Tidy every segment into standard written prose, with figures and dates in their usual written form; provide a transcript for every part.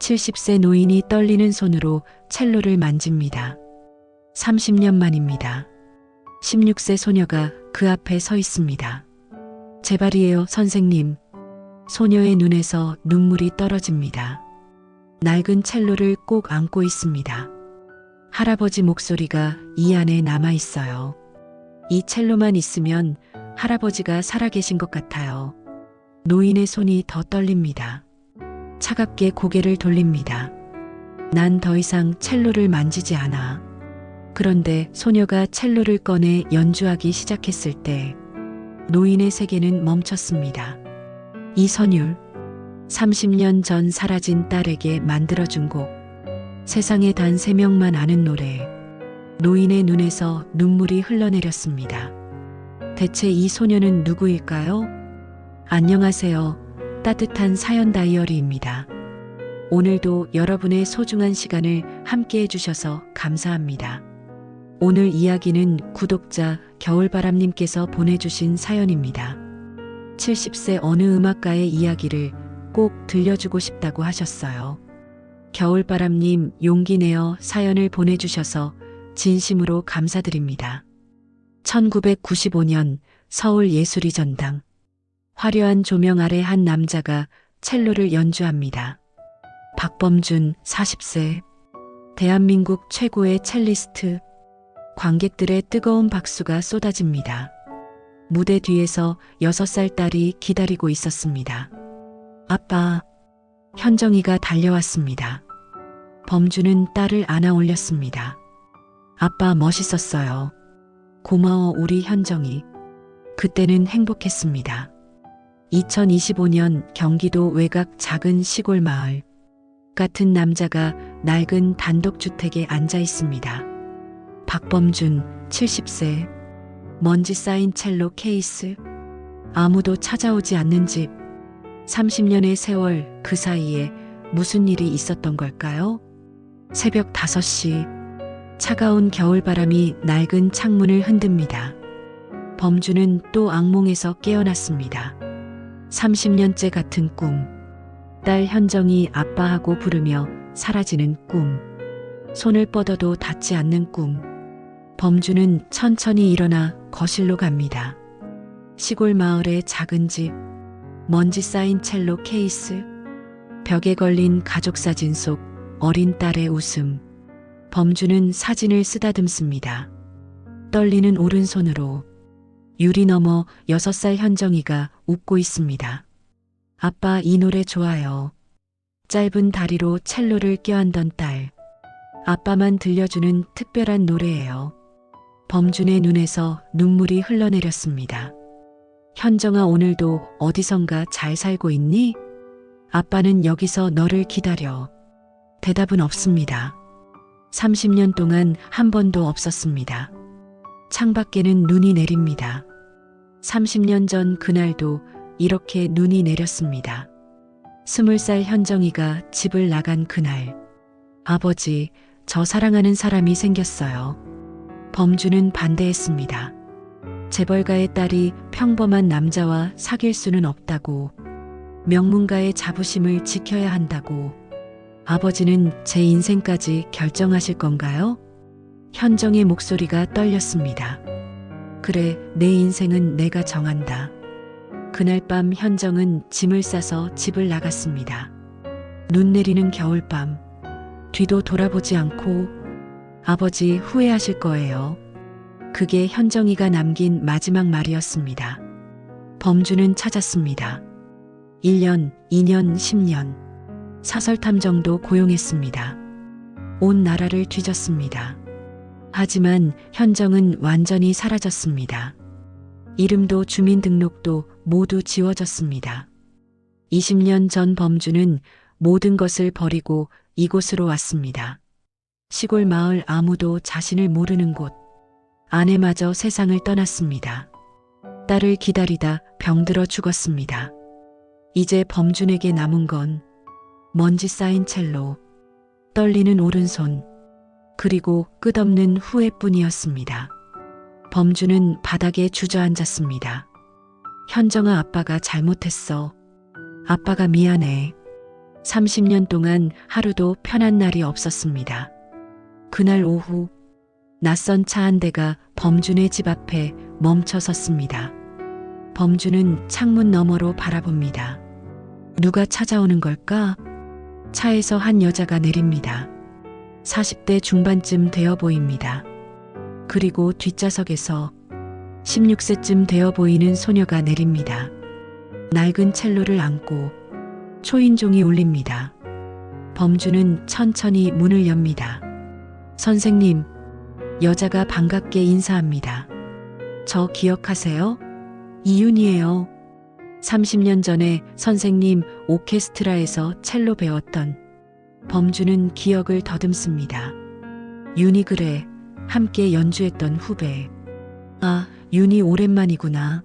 70세 노인이 떨리는 손으로 첼로를 만집니다. 30년 만입니다. 16세 소녀가 그 앞에 서 있습니다. 제발이에요, 선생님. 소녀의 눈에서 눈물이 떨어집니다. 낡은 첼로를 꼭 안고 있습니다. 할아버지 목소리가 이 안에 남아 있어요. 이 첼로만 있으면 할아버지가 살아계신 것 같아요. 노인의 손이 더 떨립니다. 차갑게 고개를 돌립니다. 난 더 이상 첼로를 만지지 않아. 그런데 소녀가 첼로를 꺼내 연주하기 시작했을 때 노인의 세계는 멈췄습니다. 이선율, 30년 전 사라진 딸에게 만들어준 곡, 세상에 단 3명만 아는 노래. 노인의 눈에서 눈물이 흘러내렸습니다. 대체 이 소녀는 누구일까요? 안녕하세요. 따뜻한 사연 다이어리입니다. 오늘도 여러분의 소중한 시간을 함께 해주셔서 감사합니다. 오늘 이야기는 구독자 겨울바람님께서 보내주신 사연입니다. 70세 어느 음악가의 이야기를 꼭 들려주고 싶다고 하셨어요. 겨울바람님, 용기 내어 사연을 보내주셔서 진심으로 감사드립니다. 1995년 서울예술의전당. 화려한 조명 아래 한 남자가 첼로를 연주합니다. 박범준, 40세. 대한민국 최고의 첼리스트. 관객들의 뜨거운 박수가 쏟아집니다. 무대 뒤에서 6살 딸이 기다리고 있었습니다. 아빠. 현정이가 달려왔습니다. 범준은 딸을 안아 올렸습니다. 아빠 멋있었어요. 고마워 우리 현정이. 그때는 행복했습니다. 2025년 경기도 외곽 작은 시골 마을. 같은 남자가 낡은 단독주택에 앉아 있습니다. 박범준, 70세. 먼지 쌓인 첼로 케이스. 아무도 찾아오지 않는 집. 30년의 세월, 그 사이에 무슨 일이 있었던 걸까요? 새벽 5시. 차가운 겨울바람이 낡은 창문을 흔듭니다. 범준은 또 악몽에서 깨어났습니다. 30년째 같은 꿈. 딸 현정이 아빠하고 부르며 사라지는 꿈. 손을 뻗어도 닿지 않는 꿈. 범준은 천천히 일어나 거실로 갑니다. 시골 마을의 작은 집. 먼지 쌓인 첼로 케이스. 벽에 걸린 가족 사진 속 어린 딸의 웃음. 범준은 사진을 쓰다듬습니다. 떨리는 오른손으로. 유리 너머 6살 현정이가 웃고 있습니다. 아빠 이 노래 좋아요. 짧은 다리로 첼로를 껴안던 딸. 아빠만 들려주는 특별한 노래예요. 범준의 눈에서 눈물이 흘러내렸습니다. 현정아 오늘도 어디선가 잘 살고 있니? 아빠는 여기서 너를 기다려. 대답은 없습니다. 30년 동안 한 번도 없었습니다. 창밖에는 눈이 내립니다. 30년 전 그날도 이렇게 눈이 내렸습니다. 20살 현정이가 집을 나간 그날. 아버지, 저 사랑하는 사람이 생겼어요. 범준은 반대했습니다. 재벌가의 딸이 평범한 남자와 사귈 수는 없다고. 명문가의 자부심을 지켜야 한다고. 아버지는 제 인생까지 결정하실 건가요? 현정의 목소리가 떨렸습니다. 그래, 내 인생은 내가 정한다. 그날 밤 현정은 짐을 싸서 집을 나갔습니다. 눈 내리는 겨울밤. 뒤도 돌아보지 않고. 아버지 후회하실 거예요. 그게 현정이가 남긴 마지막 말이었습니다. 범준은 찾았습니다. 1년, 2년, 10년. 사설탐정도 고용했습니다. 온 나라를 뒤졌습니다. 하지만 현정은 완전히 사라졌습니다. 이름도 주민등록도 모두 지워졌습니다. 20년 전 범준은 모든 것을 버리고 이곳으로 왔습니다. 시골 마을 아무도 자신을 모르는 곳. 아내마저 세상을 떠났습니다. 딸을 기다리다 병들어 죽었습니다. 이제 범준에게 남은 건 먼지 쌓인 첼로, 떨리는 오른손, 그리고 끝없는 후회뿐이었습니다. 범준은 바닥에 주저앉았습니다. 현정아, 아빠가 잘못했어. 아빠가 미안해. 30년 동안 하루도 편한 날이 없었습니다. 그날 오후 낯선 차 한 대가 범준의 집 앞에 멈춰 섰습니다. 범준은 창문 너머로 바라봅니다. 누가 찾아오는 걸까? 차에서 한 여자가 내립니다. 40대 중반쯤 되어 보입니다. 그리고 뒷좌석에서 16세쯤 되어 보이는 소녀가 내립니다. 낡은 첼로를 안고 초인종이 울립니다. 범준은 천천히 문을 엽니다. 선생님, 여자가 반갑게 인사합니다. 저 기억하세요? 이윤이에요. 30년 전에 선생님 오케스트라에서 첼로 배웠던. 범준은 기억을 더듬습니다. 윤이 그래, 함께 연주했던 후배. 아, 윤이 오랜만이구나.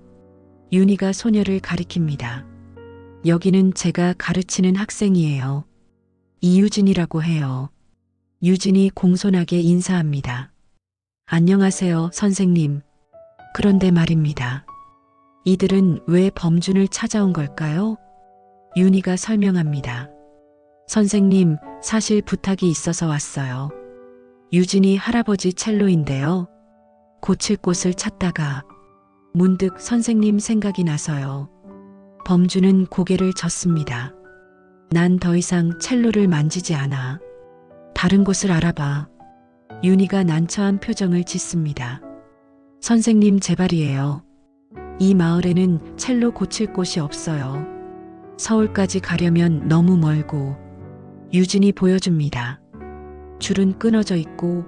윤이가 소녀를 가리킵니다. 여기는 제가 가르치는 학생이에요. 이유진이라고 해요. 유진이 공손하게 인사합니다. 안녕하세요, 선생님. 그런데 말입니다. 이들은 왜 범준을 찾아온 걸까요? 윤희가 설명합니다. 선생님, 사실 부탁이 있어서 왔어요. 유진이 할아버지 첼로인데요. 고칠 곳을 찾다가 문득 선생님 생각이 나서요. 범준은 고개를 젓습니다. 난 더 이상 첼로를 만지지 않아. 다른 곳을 알아봐. 윤희가 난처한 표정을 짓습니다. 선생님 제발이에요. 이 마을에는 첼로 고칠 곳이 없어요. 서울까지 가려면 너무 멀고. 유진이 보여줍니다. 줄은 끊어져 있고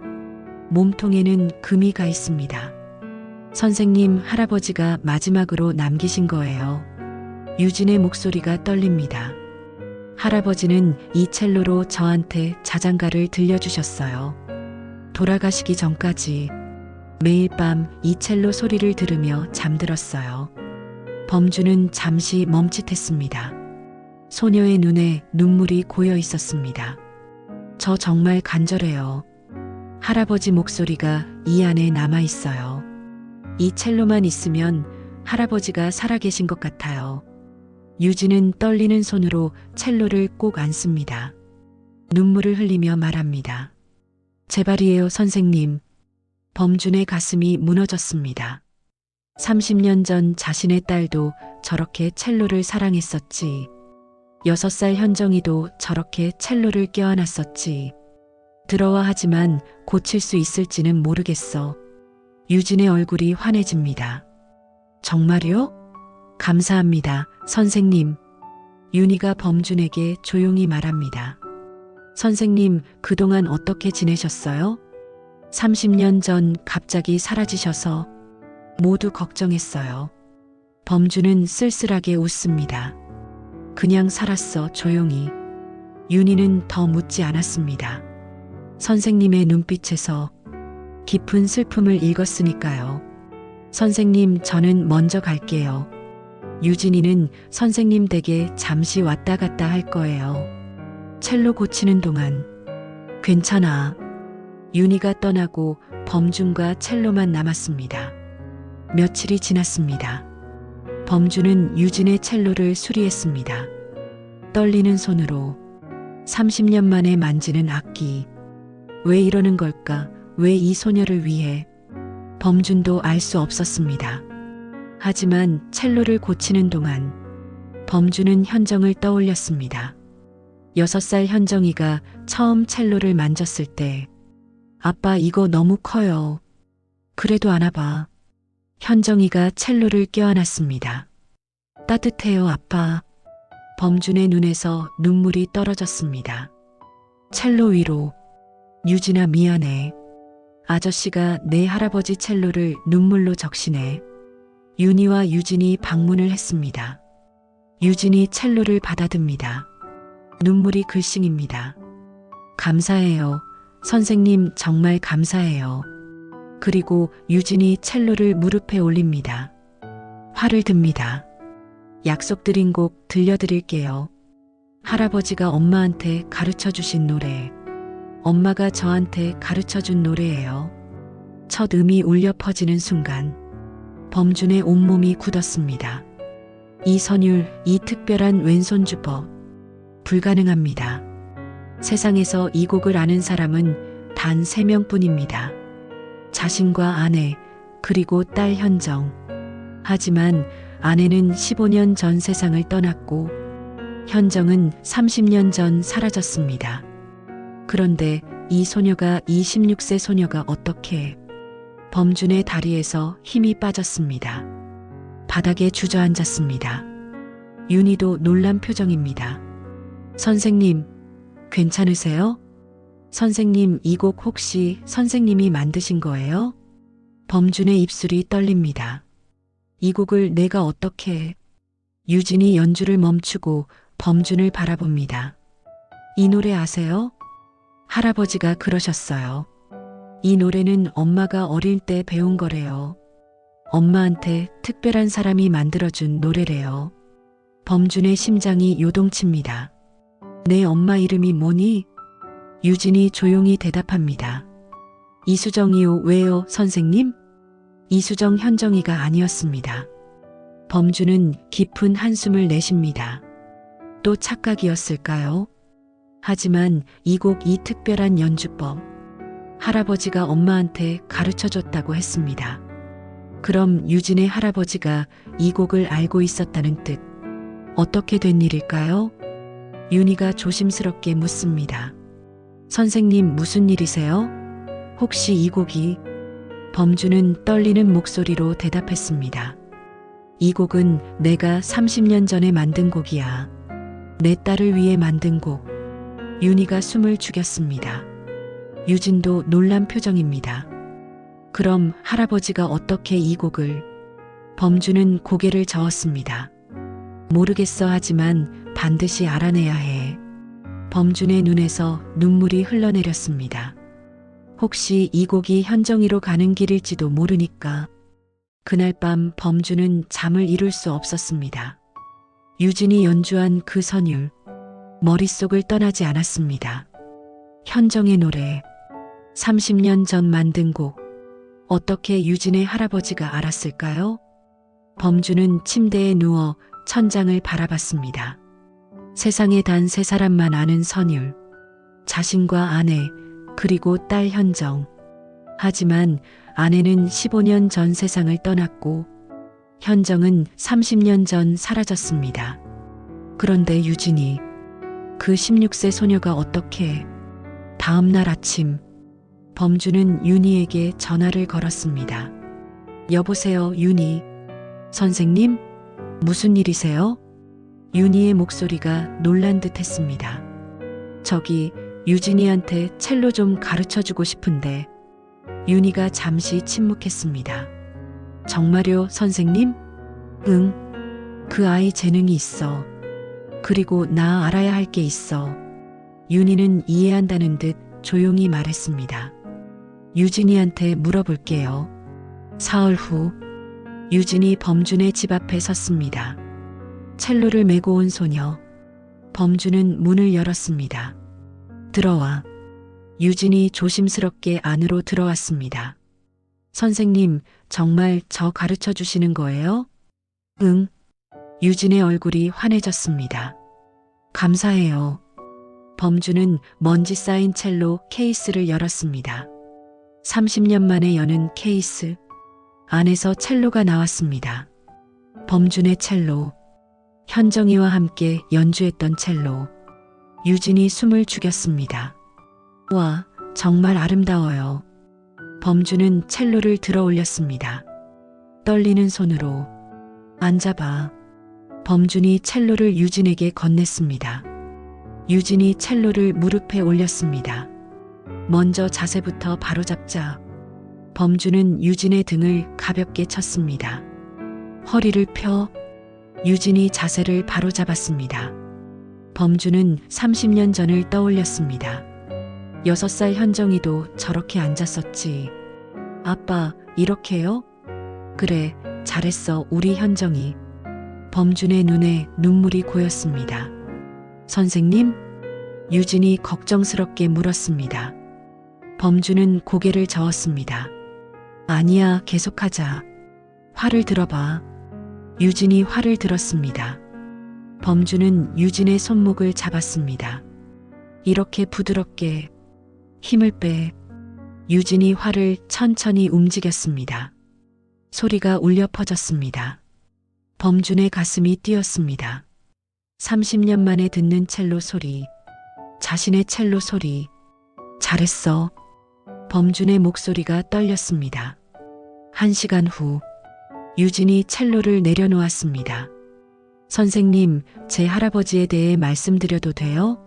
몸통에는 금이 가 있습니다. 선생님, 할아버지가 마지막으로 남기신 거예요. 유진의 목소리가 떨립니다. 할아버지는 이 첼로로 저한테 자장가를 들려주셨어요. 돌아가시기 전까지 매일 밤 이 첼로 소리를 들으며 잠들었어요. 범준은 잠시 멈칫했습니다. 소녀의 눈에 눈물이 고여 있었습니다. 저 정말 간절해요. 할아버지 목소리가 이 안에 남아 있어요. 이 첼로만 있으면 할아버지가 살아계신 것 같아요. 유진은 떨리는 손으로 첼로를 꼭 안습니다. 눈물을 흘리며 말합니다. 제발이에요, 선생님. 범준의 가슴이 무너졌습니다. 30년 전 자신의 딸도 저렇게 첼로를 사랑했었지. 6살 현정이도 저렇게 첼로를 껴안았었지. 들어와 하지만 고칠 수 있을지는 모르겠어. 유진의 얼굴이 환해집니다. 정말요? 감사합니다, 선생님. 윤희가 범준에게 조용히 말합니다. 선생님, 그동안 어떻게 지내셨어요? 30년 전 갑자기 사라지셔서 모두 걱정했어요. 범준은 쓸쓸하게 웃습니다. 그냥 살았어, 조용히. 윤희는 더 묻지 않았습니다. 선생님의 눈빛에서 깊은 슬픔을 읽었으니까요. 선생님, 저는 먼저 갈게요. 유진이는 선생님 댁에 잠시 왔다 갔다 할 거예요. 첼로 고치는 동안. 괜찮아. 윤희가 떠나고 범준과 첼로만 남았습니다. 며칠이 지났습니다. 범준은 유진의 첼로를 수리했습니다. 떨리는 손으로 30년 만에 만지는 악기. 왜 이러는 걸까? 왜 이 소녀를 위해? 범준도 알 수 없었습니다. 하지만 첼로를 고치는 동안 범준은 현정을 떠올렸습니다. 6살 현정이가 처음 첼로를 만졌을 때 아빠 이거 너무 커요. 그래도 안아봐. 현정이가 첼로를 껴안았습니다. 따뜻해요, 아빠. 범준의 눈에서 눈물이 떨어졌습니다. 첼로 위로. 유진아 미안해. 아저씨가 내 할아버지 첼로를 눈물로 적시네. 윤희와 유진이 방문을 했습니다. 유진이 첼로를 받아듭니다. 눈물이 글썽입니다. 감사해요. 선생님 정말 감사해요. 그리고 유진이 첼로를 무릎에 올립니다. 화를 듭니다. 약속드린 곡 들려드릴게요. 할아버지가 엄마한테 가르쳐 주신 노래. 엄마가 저한테 가르쳐 준 노래예요. 첫 음이 울려 퍼지는 순간 범준의 온몸이 굳었습니다. 이 선율, 이 특별한 왼손주법. 불가능합니다. 세상에서 이 곡을 아는 사람은 단 3명뿐입니다. 자신과 아내, 그리고 딸 현정. 하지만 아내는 15년 전 세상을 떠났고 현정은 30년 전 사라졌습니다. 그런데 이 소녀가 26세 소녀가 어떻게 범준의 다리에서 힘이 빠졌습니다. 바닥에 주저앉았습니다. 윤희도 놀란 표정입니다. 선생님, 괜찮으세요? 선생님, 이 곡 혹시 선생님이 만드신 거예요? 범준의 입술이 떨립니다. 이 곡을 내가 어떻게... 유진이 연주를 멈추고 범준을 바라봅니다. 이 노래 아세요? 할아버지가 그러셨어요. 이 노래는 엄마가 어릴 때 배운 거래요. 엄마한테 특별한 사람이 만들어준 노래래요. 범준의 심장이 요동칩니다. 내 엄마 이름이 뭐니? 유진이 조용히 대답합니다. 이수정이요. 왜요, 선생님? 이수정 현정이가 아니었습니다. 범준은 깊은 한숨을 내쉽니다. 또 착각이었을까요? 하지만 이 곡, 이 특별한 연주법, 할아버지가 엄마한테 가르쳐줬다고 했습니다. 그럼 유진의 할아버지가 이 곡을 알고 있었다는 뜻. 어떻게 된 일일까요? 윤희가 조심스럽게 묻습니다. 선생님, 무슨 일이세요? 혹시 이 곡이... 범준은 떨리는 목소리로 대답했습니다. 이 곡은 내가 30년 전에 만든 곡이야. 내 딸을 위해 만든 곡. 윤희가 숨을 죽였습니다. 유진도 놀란 표정입니다. 그럼 할아버지가 어떻게 이 곡을... 범준은 고개를 저었습니다. 모르겠어. 하지만 반드시 알아내야 해. 범준의 눈에서 눈물이 흘러내렸습니다. 혹시 이 곡이 현정이로 가는 길일지도 모르니까. 그날 밤 범준은 잠을 이룰 수 없었습니다. 유진이 연주한 그 선율, 머릿속을 떠나지 않았습니다. 현정의 노래, 30년 전 만든 곡. 어떻게 유진의 할아버지가 알았을까요? 범준은 침대에 누워 천장을 바라봤습니다. 세상에 단 3사람만 아는 선율, 자신과 아내, 그리고 딸 현정. 하지만 아내는 15년 전 세상을 떠났고 현정은 30년 전 사라졌습니다. 그런데 유진이, 그 16세 소녀가 어떻게... 다음 날 아침 범준은 윤희에게 전화를 걸었습니다. 여보세요, 윤희. 선생님? 무슨 일이세요? 윤희의 목소리가 놀란 듯 했습니다. 저기 유진이한테 첼로 좀 가르쳐주고 싶은데. 윤희가 잠시 침묵했습니다. 정말요, 선생님? 응. 그 아이 재능이 있어. 그리고 나 알아야 할 게 있어. 윤희는 이해한다는 듯 조용히 말했습니다. 유진이한테 물어볼게요. 사흘 후 유진이 범준의 집 앞에 섰습니다. 첼로를 메고 온 소녀. 범준은 문을 열었습니다. 들어와. 유진이 조심스럽게 안으로 들어왔습니다. 선생님, 정말 저 가르쳐 주시는 거예요? 응. 유진의 얼굴이 환해졌습니다. 감사해요. 범준은 먼지 쌓인 첼로 케이스를 열었습니다. 30년 만에 여는 케이스. 안에서 첼로가 나왔습니다. 범준의 첼로. 현정이와 함께 연주했던 첼로. 유진이 숨을 죽였습니다. 와, 정말 아름다워요. 범준은 첼로를 들어 올렸습니다. 떨리는 손으로. 앉아봐. 범준이 첼로를 유진에게 건넸습니다. 유진이 첼로를 무릎에 올렸습니다. 먼저 자세부터 바로잡자. 범준은 유진의 등을 가볍게 쳤습니다. 허리를 펴. 유진이 자세를 바로잡았습니다. 범준은 30년 전을 떠올렸습니다. 6살 현정이도 저렇게 앉았었지. 아빠, 이렇게요? 그래, 잘했어, 우리 현정이. 범준의 눈에 눈물이 고였습니다. 선생님? 유진이 걱정스럽게 물었습니다. 범준은 고개를 저었습니다. 아니야, 계속하자. 화를 들어봐. 유진이 화를 들었습니다. 범주는 유진의 손목을 잡았습니다. 이렇게 부드럽게 힘을 빼 유진이 활을 천천히 움직였습니다. 소리가 울려 퍼졌습니다. 범준의 가슴이 뛰었습니다. 30년 만에 듣는 첼로 소리, 자신의 첼로 소리. 잘했어. 범준의 목소리가 떨렸습니다. 1시간 후 유진이 첼로를 내려놓았습니다. 선생님, 제 할아버지에 대해 말씀드려도 돼요?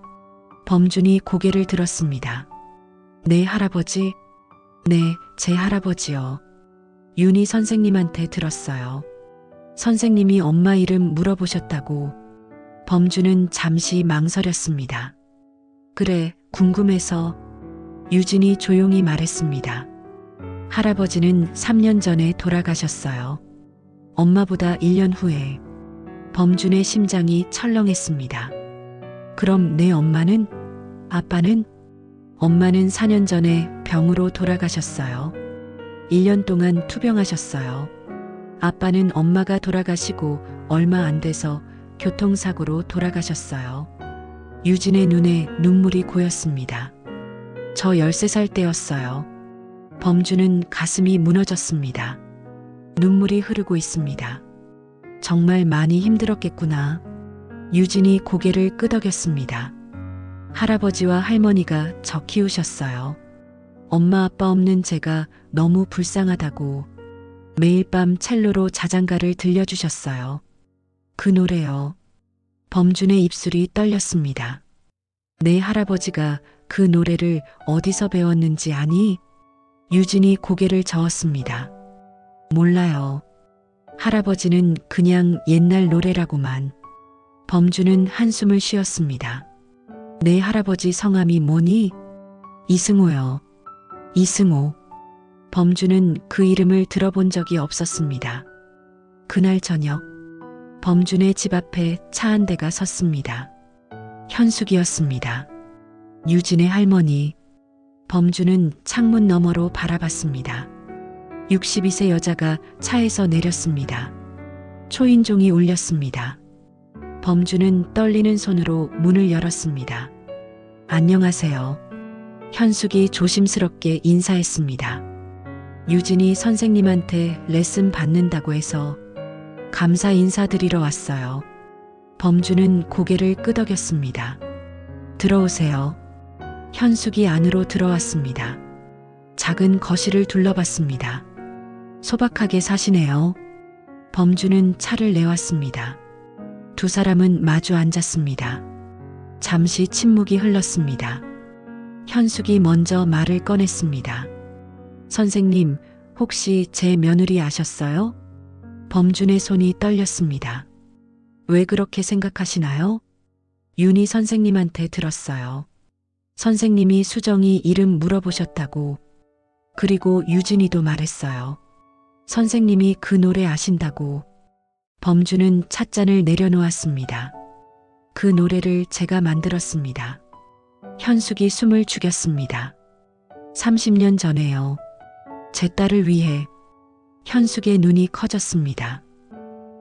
범준이 고개를 들었습니다. 네, 할아버지? 네, 제 할아버지요. 윤희 선생님한테 들었어요. 선생님이 엄마 이름 물어보셨다고. 범준은 잠시 망설였습니다. 그래, 궁금해서. 유진이 조용히 말했습니다. 할아버지는 3년 전에 돌아가셨어요. 엄마보다 1년 후에. 범준의 심장이 철렁했습니다. 그럼 내 엄마는? 아빠는? 엄마는 4년 전에 병으로 돌아가셨어요. 1년 동안 투병하셨어요. 아빠는 엄마가 돌아가시고 얼마 안 돼서 교통사고로 돌아가셨어요. 유진의 눈에 눈물이 고였습니다. 저 13살 때였어요. 범준은 가슴이 무너졌습니다. 눈물이 흐르고 있습니다. 정말 많이 힘들었겠구나. 유진이 고개를 끄덕였습니다. 할아버지와 할머니가 저 키우셨어요. 엄마 아빠 없는 제가 너무 불쌍하다고 매일 밤 첼로로 자장가를 들려주셨어요. 그 노래요. 범준의 입술이 떨렸습니다. 내 할아버지가 그 노래를 어디서 배웠는지 아니? 유진이 고개를 저었습니다. 몰라요. 할아버지는 그냥 옛날 노래라고만. 범준은 한숨을 쉬었습니다. 내 할아버지 성함이 뭐니? 이승호요. 이승호. 범준은 그 이름을 들어본 적이 없었습니다. 그날 저녁, 범준의 집 앞에 차 한 대가 섰습니다. 현숙이었습니다. 유진의 할머니. 범준은 창문 너머로 바라봤습니다. 62세 여자가 차에서 내렸습니다. 초인종이 울렸습니다. 범준은 떨리는 손으로 문을 열었습니다. 안녕하세요. 현숙이 조심스럽게 인사했습니다. 유진이 선생님한테 레슨 받는다고 해서 감사 인사드리러 왔어요. 범준은 고개를 끄덕였습니다. 들어오세요. 현숙이 안으로 들어왔습니다. 작은 거실을 둘러봤습니다. 소박하게 사시네요. 범준은 차를 내왔습니다. 두 사람은 마주 앉았습니다. 잠시 침묵이 흘렀습니다. 현숙이 먼저 말을 꺼냈습니다. 선생님, 혹시 제 며느리 아셨어요? 범준의 손이 떨렸습니다. 왜 그렇게 생각하시나요? 윤희 선생님한테 들었어요. 선생님이 수정이 이름 물어보셨다고. 그리고 유진이도 말했어요. 선생님이 그 노래 아신다고. 범준은 찻잔을 내려놓았습니다. 그 노래를 제가 만들었습니다. 현숙이 숨을 죽였습니다. 30년 전에요. 제 딸을 위해. 현숙의 눈이 커졌습니다.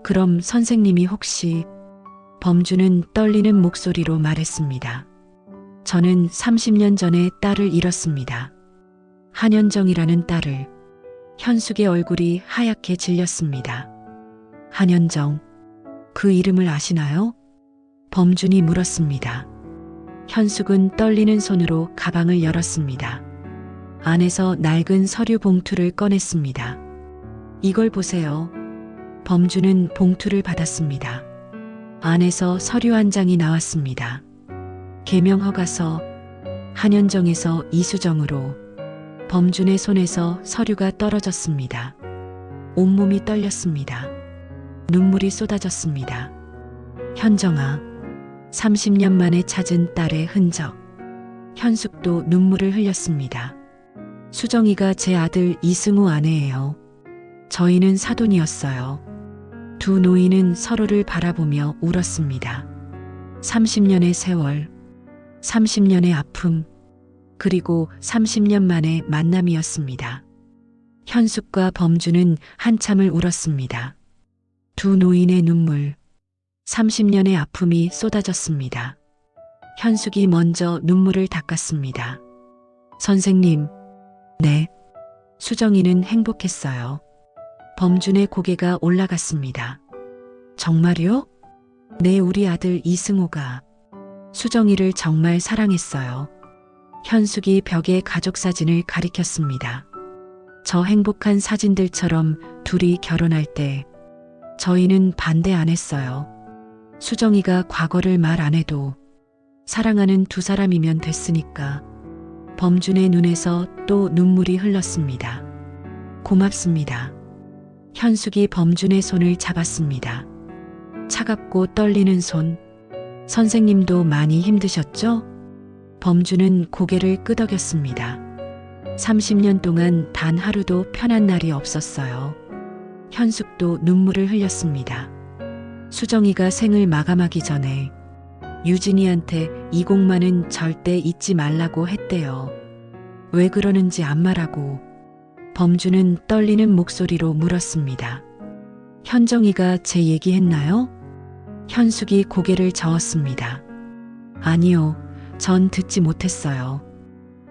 그럼 선생님이 혹시? 범준은 떨리는 목소리로 말했습니다. 저는 30년 전에 딸을 잃었습니다. 한현정이라는 딸을. 현숙의 얼굴이 하얗게 질렸습니다. 한현정, 그 이름을 아시나요? 범준이 물었습니다. 현숙은 떨리는 손으로 가방을 열었습니다. 안에서 낡은 서류 봉투를 꺼냈습니다. 이걸 보세요. 범준은 봉투를 받았습니다. 안에서 서류 한 장이 나왔습니다. 개명 허가서. 한현정에서 이수정으로. 범준의 손에서 서류가 떨어졌습니다. 온몸이 떨렸습니다. 눈물이 쏟아졌습니다. 현정아, 30년 만에 찾은 딸의 흔적. 현숙도 눈물을 흘렸습니다. 수정이가 제 아들 이승우 아내예요. 저희는 사돈이었어요. 두 노인은 서로를 바라보며 울었습니다. 30년의 세월, 30년의 아픔, 그리고 30년 만의 만남이었습니다. 현숙과 범준은 한참을 울었습니다. 두 노인의 눈물, 30년의 아픔이 쏟아졌습니다. 현숙이 먼저 눈물을 닦았습니다. 선생님, 네. 수정이는 행복했어요. 범준의 고개가 올라갔습니다. 정말요? 네, 우리 아들 이승호가 수정이를 정말 사랑했어요. 현숙이 벽에 가족 사진을 가리켰습니다. 저 행복한 사진들처럼 둘이 결혼할 때 저희는 반대 안 했어요. 수정이가 과거를 말 안 해도 사랑하는 두 사람이면 됐으니까. 범준의 눈에서 또 눈물이 흘렀습니다. 고맙습니다. 현숙이 범준의 손을 잡았습니다. 차갑고 떨리는 손. 선생님도 많이 힘드셨죠? 범준은 고개를 끄덕였습니다. 30년 동안 단 하루도 편한 날이 없었어요. 현숙도 눈물을 흘렸습니다. 수정이가 생을 마감하기 전에 유진이한테 이 곡만은 절대 잊지 말라고 했대요. 왜 그러는지 안 말하고 범준은 떨리는 목소리로 물었습니다. 현정이가 제 얘기했나요? 현숙이 고개를 저었습니다. 아니요, 전 듣지 못했어요.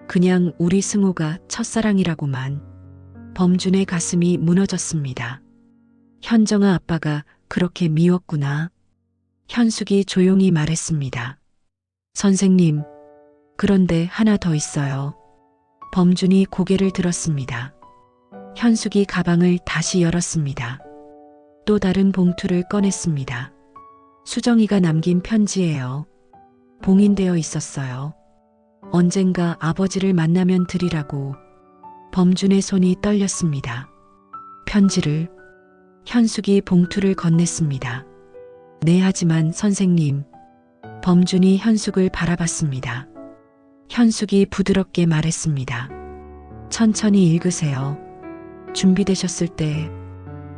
그냥 우리 승호가 첫사랑이라고만. 범준의 가슴이 무너졌습니다. 현정아, 아빠가 그렇게 미웠구나. 현숙이 조용히 말했습니다. 선생님, 그런데 하나 더 있어요. 범준이 고개를 들었습니다. 현숙이 가방을 다시 열었습니다. 또 다른 봉투를 꺼냈습니다. 수정이가 남긴 편지예요. 봉인되어 있었어요. 언젠가 아버지를 만나면 드리라고. 범준의 손이 떨렸습니다. 편지를. 현숙이 봉투를 건넸습니다. 네, 하지만 선생님. 범준이 현숙을 바라봤습니다. 현숙이 부드럽게 말했습니다. 천천히 읽으세요. 준비되셨을 때.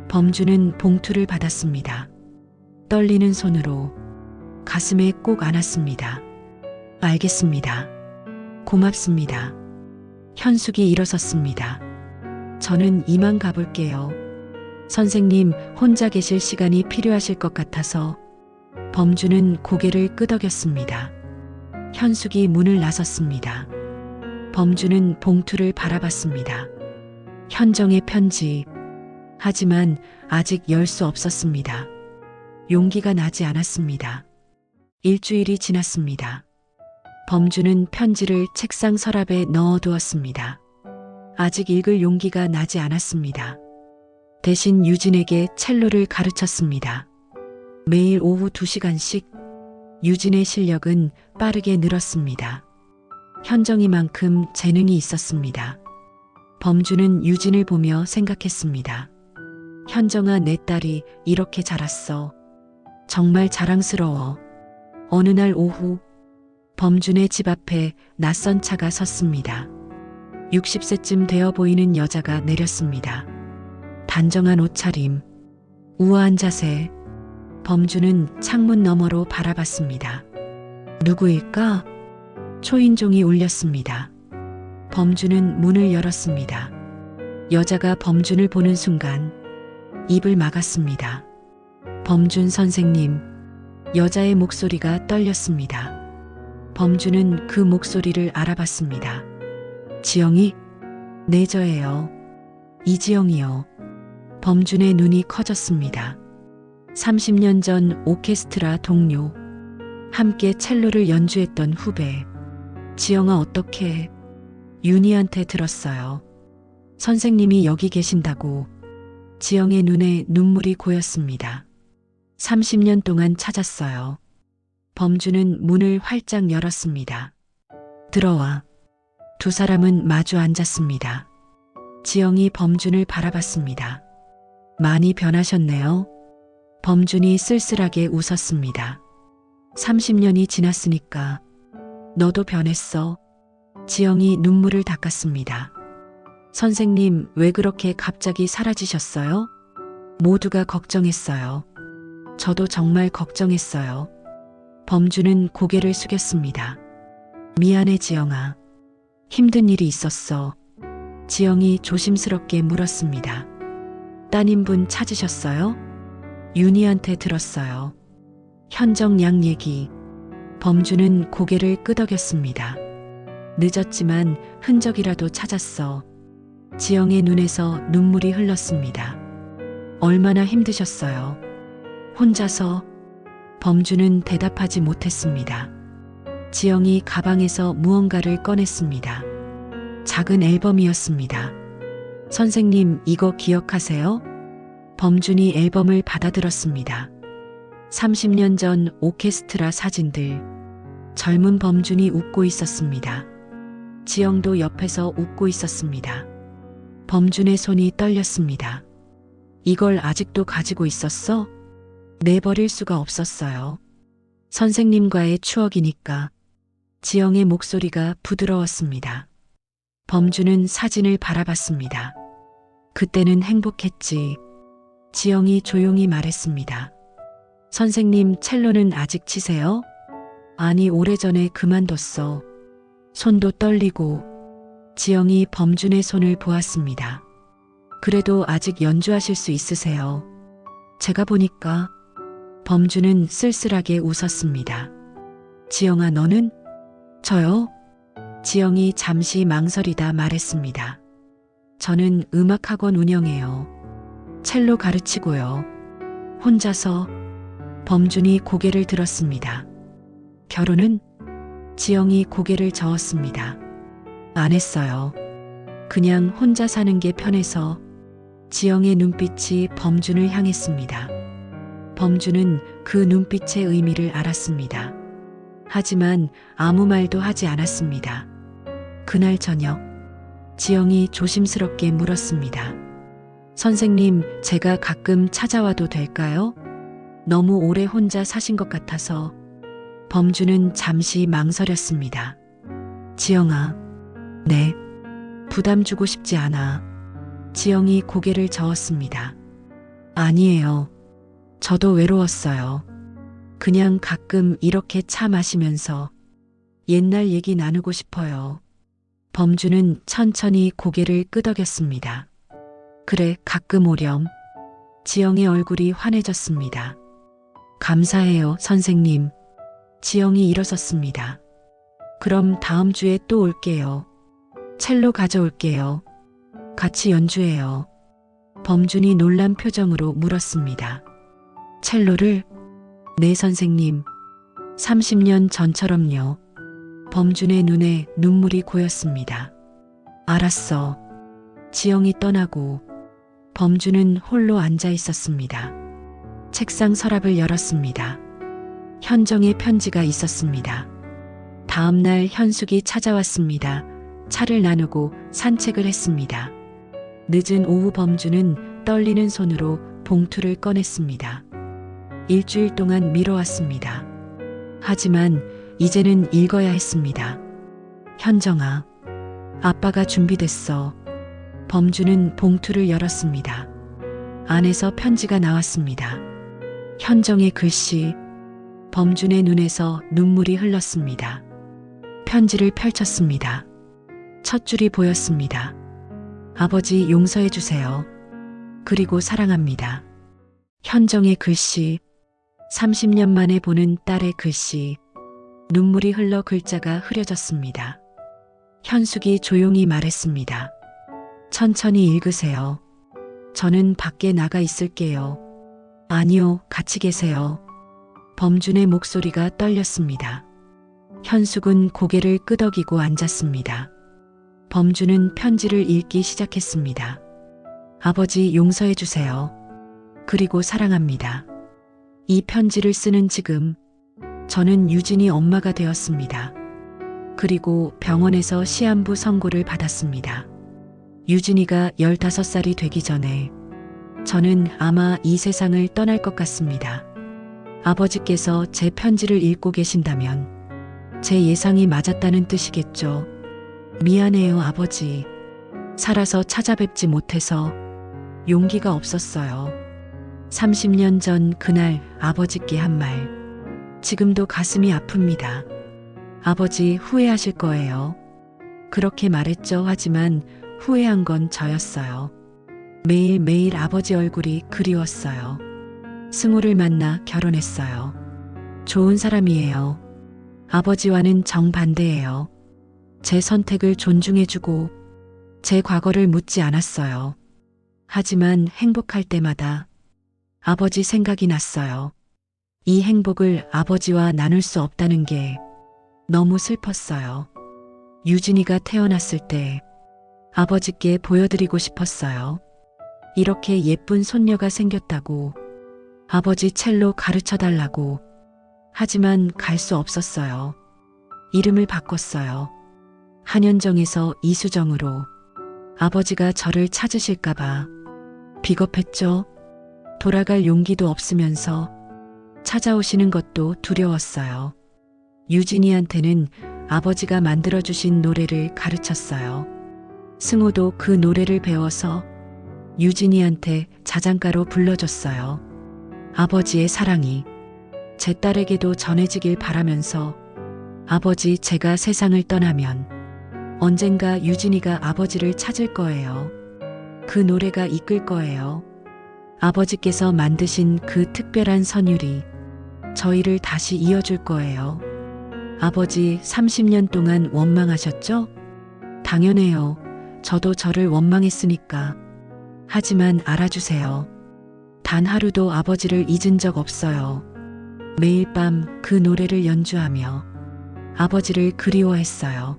범준은 봉투를 받았습니다. 떨리는 손으로 가슴에 꼭 안았습니다. 알겠습니다. 고맙습니다. 현숙이 일어섰습니다. 저는 이만 가볼게요. 선생님, 혼자 계실 시간이 필요하실 것 같아서. 범준은 고개를 끄덕였습니다. 현숙이 문을 나섰습니다. 범준은 봉투를 바라봤습니다. 현정의 편지. 하지만 아직 열 수 없었습니다. 용기가 나지 않았습니다. 일주일이 지났습니다. 범준은 편지를 책상 서랍에 넣어두었습니다. 아직 읽을 용기가 나지 않았습니다. 대신 유진에게 첼로를 가르쳤습니다. 매일 오후 2시간씩. 유진의 실력은 빠르게 늘었습니다. 현정이만큼 재능이 있었습니다. 범준은 유진을 보며 생각했습니다. 현정아, 내 딸이 이렇게 자랐어. 정말 자랑스러워. 어느 날 오후 범준의 집 앞에 낯선 차가 섰습니다. 60세쯤 되어 보이는 여자가 내렸습니다. 단정한 옷차림, 우아한 자세. 범준은 창문 너머로 바라봤습니다. 누구일까? 초인종이 울렸습니다. 범준은 문을 열었습니다. 여자가 범준을 보는 순간 입을 막았습니다. 범준 선생님. 여자의 목소리가 떨렸습니다. 범준은 그 목소리를 알아봤습니다. 지영이? 네, 저예요. 이지영이요. 범준의 눈이 커졌습니다. 30년 전 오케스트라 동료. 함께 첼로를 연주했던 후배. 지영아, 어떻게? 윤희한테 들었어요. 선생님이 여기 계신다고. 지영의 눈에 눈물이 고였습니다. 30년 동안 찾았어요. 범준은 문을 활짝 열었습니다. 들어와. 두 사람은 마주 앉았습니다. 지영이 범준을 바라봤습니다. 많이 변하셨네요. 범준이 쓸쓸하게 웃었습니다. 30년이 지났으니까 너도 변했어. 지영이 눈물을 닦았습니다. 선생님, 왜 그렇게 갑자기 사라지셨어요? 모두가 걱정했어요. 저도 정말 걱정했어요. 범준은 고개를 숙였습니다. 미안해, 지영아. 힘든 일이 있었어. 지영이 조심스럽게 물었습니다. 따님분 찾으셨어요? 윤희한테 들었어요. 현정 양 얘기. 범주는 고개를 끄덕였습니다. 늦었지만 흔적이라도 찾았어. 지영의 눈에서 눈물이 흘렀습니다. 얼마나 힘드셨어요? 혼자서. 범주는 대답하지 못했습니다. 지영이 가방에서 무언가를 꺼냈습니다. 작은 앨범이었습니다. 선생님, 이거 기억하세요? 범준이 앨범을 받아들었습니다. 30년 전 오케스트라 사진들. 젊은 범준이 웃고 있었습니다. 지영도 옆에서 웃고 있었습니다. 범준의 손이 떨렸습니다. 이걸 아직도 가지고 있었어? 내버릴 수가 없었어요. 선생님과의 추억이니까. 지영의 목소리가 부드러웠습니다. 범준은 사진을 바라봤습니다. 그때는 행복했지. 지영이 조용히 말했습니다. 선생님, 첼로는 아직 치세요? 아니, 오래전에 그만뒀어. 손도 떨리고. 지영이 범준의 손을 보았습니다. 그래도 아직 연주하실 수 있으세요? 제가 보니까. 범준은 쓸쓸하게 웃었습니다. 지영아, 너는? 저요? 지영이 잠시 망설이다 말했습니다. 저는 음악학원 운영해요. 첼로 가르치고요. 혼자서. 범준이 고개를 들었습니다. 결혼은? 지영이 고개를 저었습니다. 안 했어요. 그냥 혼자 사는 게 편해서. 지영의 눈빛이 범준을 향했습니다. 범준은 그 눈빛의 의미를 알았습니다. 하지만 아무 말도 하지 않았습니다. 그날 저녁, 지영이 조심스럽게 물었습니다. 선생님, 제가 가끔 찾아와도 될까요? 너무 오래 혼자 사신 것 같아서. 범준은 잠시 망설였습니다. 지영아, 네. 부담 주고 싶지 않아. 지영이 고개를 저었습니다. 아니에요. 저도 외로웠어요. 그냥 가끔 이렇게 차 마시면서 옛날 얘기 나누고 싶어요. 범준은 천천히 고개를 끄덕였습니다. 그래, 가끔 오렴. 지영의 얼굴이 환해졌습니다. 감사해요, 선생님. 지영이 일어섰습니다. 그럼 다음 주에 또 올게요. 첼로 가져올게요. 같이 연주해요. 범준이 놀란 표정으로 물었습니다. 첼로를? 네, 선생님. 30년 전처럼요. 범준의 눈에 눈물이 고였습니다. 알았어. 지영이 떠나고 범준은 홀로 앉아 있었습니다. 책상 서랍을 열었습니다. 현정의 편지가 있었습니다. 다음 날 현숙이 찾아왔습니다. 차를 나누고 산책을 했습니다. 늦은 오후 범준은 떨리는 손으로 봉투를 꺼냈습니다. 일주일 동안 미뤄왔습니다. 하지만 이제는 읽어야 했습니다. 현정아, 아빠가 준비됐어. 범준은 봉투를 열었습니다. 안에서 편지가 나왔습니다. 현정의 글씨. 범준의 눈에서 눈물이 흘렀습니다. 편지를 펼쳤습니다. 첫 줄이 보였습니다. 아버지, 용서해 주세요. 그리고 사랑합니다. 현정의 글씨. 30년 만에 보는 딸의 글씨. 눈물이 흘러 글자가 흐려졌습니다. 현숙이 조용히 말했습니다. 천천히 읽으세요. 저는 밖에 나가 있을게요. 아니요, 같이 계세요. 범준의 목소리가 떨렸습니다. 현숙은 고개를 끄덕이고 앉았습니다. 범준은 편지를 읽기 시작했습니다. 아버지, 용서해 주세요. 그리고 사랑합니다. 이 편지를 쓰는 지금 저는 유진이 엄마가 되었습니다. 그리고 병원에서 시한부 선고를 받았습니다. 유진이가 15살이 되기 전에 저는 아마 이 세상을 떠날 것 같습니다. 아버지께서 제 편지를 읽고 계신다면 제 예상이 맞았다는 뜻이겠죠. 미안해요, 아버지. 살아서 찾아뵙지 못해서 용기가 없었어요. 30년 전 그날 아버지께 한 말. 지금도 가슴이 아픕니다. 아버지, 후회하실 거예요. 그렇게 말했죠. 하지만 후회한 건 저였어요. 매일매일 아버지 얼굴이 그리웠어요. 승우를 만나 결혼했어요. 좋은 사람이에요. 아버지와는 정반대예요. 제 선택을 존중해주고 제 과거를 묻지 않았어요. 하지만 행복할 때마다 아버지 생각이 났어요. 이 행복을 아버지와 나눌 수 없다는 게 너무 슬펐어요. 유진이가 태어났을 때 아버지께 보여드리고 싶었어요. 이렇게 예쁜 손녀가 생겼다고, 아버지 첼로 가르쳐 달라고. 하지만 갈 수 없었어요. 이름을 바꿨어요. 한현정에서 이수정으로. 아버지가 저를 찾으실까봐. 비겁했죠. 돌아갈 용기도 없으면서 찾아오시는 것도 두려웠어요. 유진이한테는 아버지가 만들어주신 노래를 가르쳤어요. 승호도 그 노래를 배워서 유진이한테 자장가로 불러줬어요. 아버지의 사랑이 제 딸에게도 전해지길 바라면서, 아버지, 제가 세상을 떠나면 언젠가 유진이가 아버지를 찾을 거예요. 그 노래가 이끌 거예요. 아버지께서 만드신 그 특별한 선율이 저희를 다시 이어줄 거예요. 아버지 30년 동안 원망하셨죠? 당연해요. 저도 저를 원망했으니까. 하지만 알아주세요. 단 하루도 아버지를 잊은 적 없어요. 매일 밤 그 노래를 연주하며 아버지를 그리워했어요.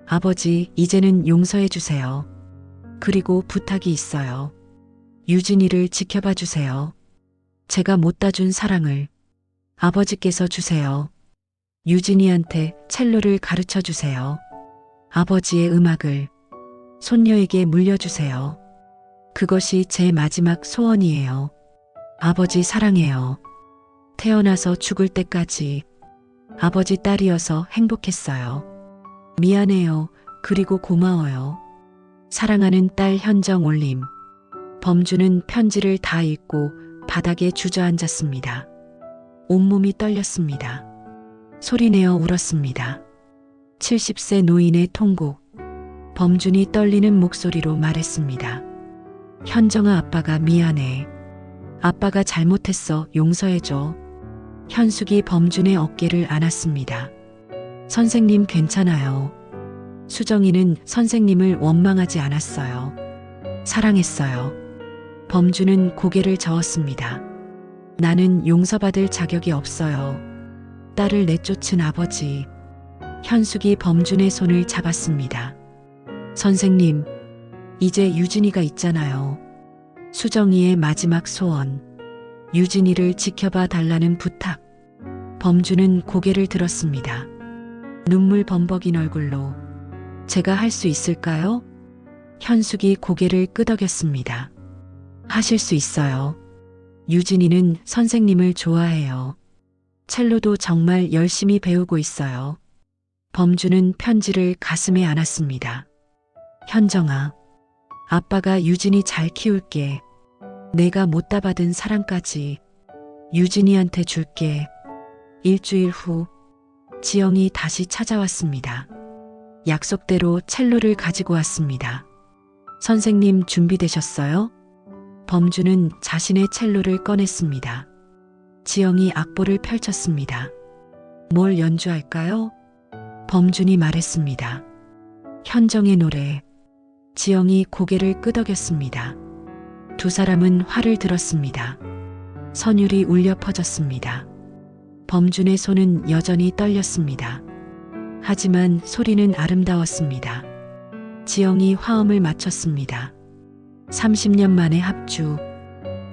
아버지, 이제는 용서해 주세요. 그리고 부탁이 있어요. 유진이를 지켜봐 주세요. 제가 못 따준 사랑을 아버지께서 주세요. 유진이한테 첼로를 가르쳐 주세요. 아버지의 음악을 손녀에게 물려주세요. 그것이 제 마지막 소원이에요. 아버지 사랑해요. 태어나서 죽을 때까지 아버지 딸이어서 행복했어요. 미안해요. 그리고 고마워요. 사랑하는 딸 현정. 올림. 범주는 편지를 다 읽고 바닥에 주저앉았습니다. 온몸이 떨렸습니다. 소리내어 울었습니다. 70세 노인의 통곡. 범준이 떨리는 목소리로 말했습니다. 현정아, 아빠가 미안해. 아빠가 잘못했어. 용서해줘. 현숙이 범준의 어깨를 안았습니다. 선생님 괜찮아요. 수정이는 선생님을 원망하지 않았어요. 사랑했어요. 범준은 고개를 저었습니다. 나는 용서받을 자격이 없어요. 딸을 내쫓은 아버지. 현숙이 범준의 손을 잡았습니다. 선생님, 이제 유진이가 있잖아요. 수정이의 마지막 소원. 유진이를 지켜봐 달라는 부탁. 범준은 고개를 들었습니다. 눈물 범벅인 얼굴로. 제가 할 수 있을까요? 현숙이 고개를 끄덕였습니다. 하실 수 있어요. 유진이는 선생님을 좋아해요. 첼로도 정말 열심히 배우고 있어요. 범준은 편지를 가슴에 안았습니다. 현정아, 아빠가 유진이 잘 키울게. 내가 못다 받은 사랑까지 유진이한테 줄게. 일주일 후 지영이 다시 찾아왔습니다. 약속대로 첼로를 가지고 왔습니다. 선생님 준비되셨어요? 범준은 자신의 첼로를 꺼냈습니다. 지영이 악보를 펼쳤습니다. 뭘 연주할까요? 범준이 말했습니다. 현정의 노래. 지영이 고개를 끄덕였습니다. 두 사람은 화를 들었습니다. 선율이 울려 퍼졌습니다. 범준의 손은 여전히 떨렸습니다. 하지만 소리는 아름다웠습니다. 지영이 화음을 맞췄습니다. 30년 만에 합주.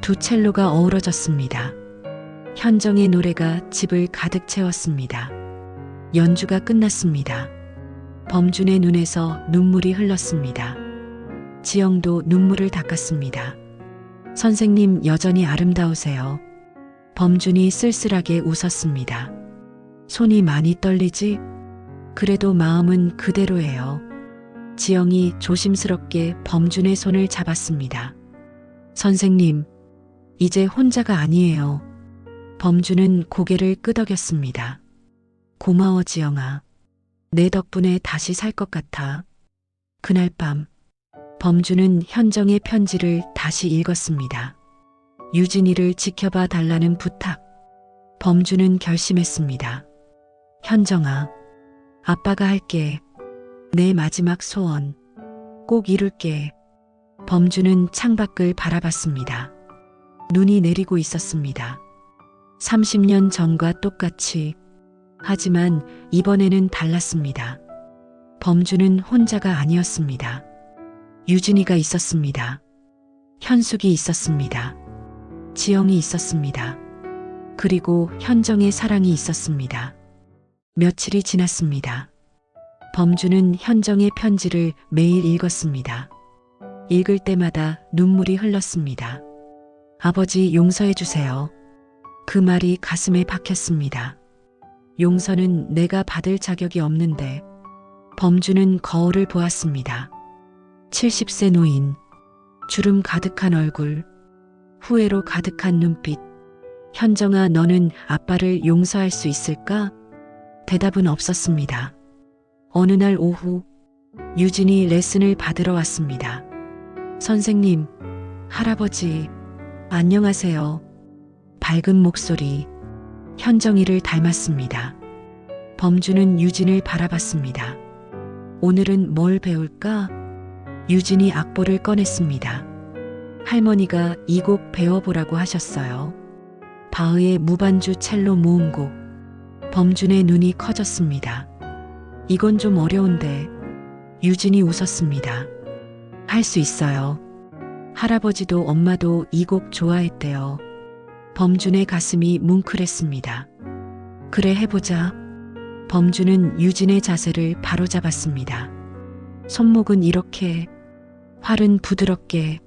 두 첼로가 어우러졌습니다. 현정의 노래가 집을 가득 채웠습니다. 연주가 끝났습니다. 범준의 눈에서 눈물이 흘렀습니다. 지영도 눈물을 닦았습니다. 선생님 여전히 아름다우세요. 범준이 쓸쓸하게 웃었습니다. 손이 많이 떨리지? 그래도 마음은 그대로예요. 지영이 조심스럽게 범준의 손을 잡았습니다. 선생님, 이제 혼자가 아니에요. 범준은 고개를 끄덕였습니다. 고마워, 지영아. 내 덕분에 다시 살 것 같아. 그날 밤, 범준은 현정의 편지를 다시 읽었습니다. 유진이를 지켜봐 달라는 부탁. 범주는 결심했습니다. 현정아, 아빠가 할게. 내 마지막 소원. 꼭 이룰게. 범주는 창밖을 바라봤습니다. 눈이 내리고 있었습니다. 30년 전과 똑같이. 하지만 이번에는 달랐습니다. 범주는 혼자가 아니었습니다. 유진이가 있었습니다. 현숙이 있었습니다. 지영이 있었습니다. 그리고 현정의 사랑이 있었습니다. 며칠이 지났습니다. 범주는 현정의 편지를 매일 읽었습니다. 읽을 때마다 눈물이 흘렀습니다. 아버지 용서해 주세요. 그 말이 가슴에 박혔습니다. 용서는 내가 받을 자격이 없는데. 범주는 거울을 보았습니다. 70세 노인, 주름 가득한 얼굴, 후회로 가득한 눈빛. 현정아, 너는 아빠를 용서할 수 있을까? 대답은 없었습니다. 어느 날 오후, 유진이 레슨을 받으러 왔습니다. 선생님, 할아버지, 안녕하세요. 밝은 목소리, 현정이를 닮았습니다. 범주는 유진을 바라봤습니다. 오늘은 뭘 배울까? 유진이 악보를 꺼냈습니다. 할머니가 이 곡 배워보라고 하셨어요. 바흐의 무반주 첼로 모음곡. 범준의 눈이 커졌습니다. 이건 좀 어려운데. 유진이 웃었습니다. 할 수 있어요. 할아버지도 엄마도 이 곡 좋아했대요. 범준의 가슴이 뭉클했습니다. 그래, 해보자. 범준은 유진의 자세를 바로잡았습니다. 손목은 이렇게, 활은 부드럽게.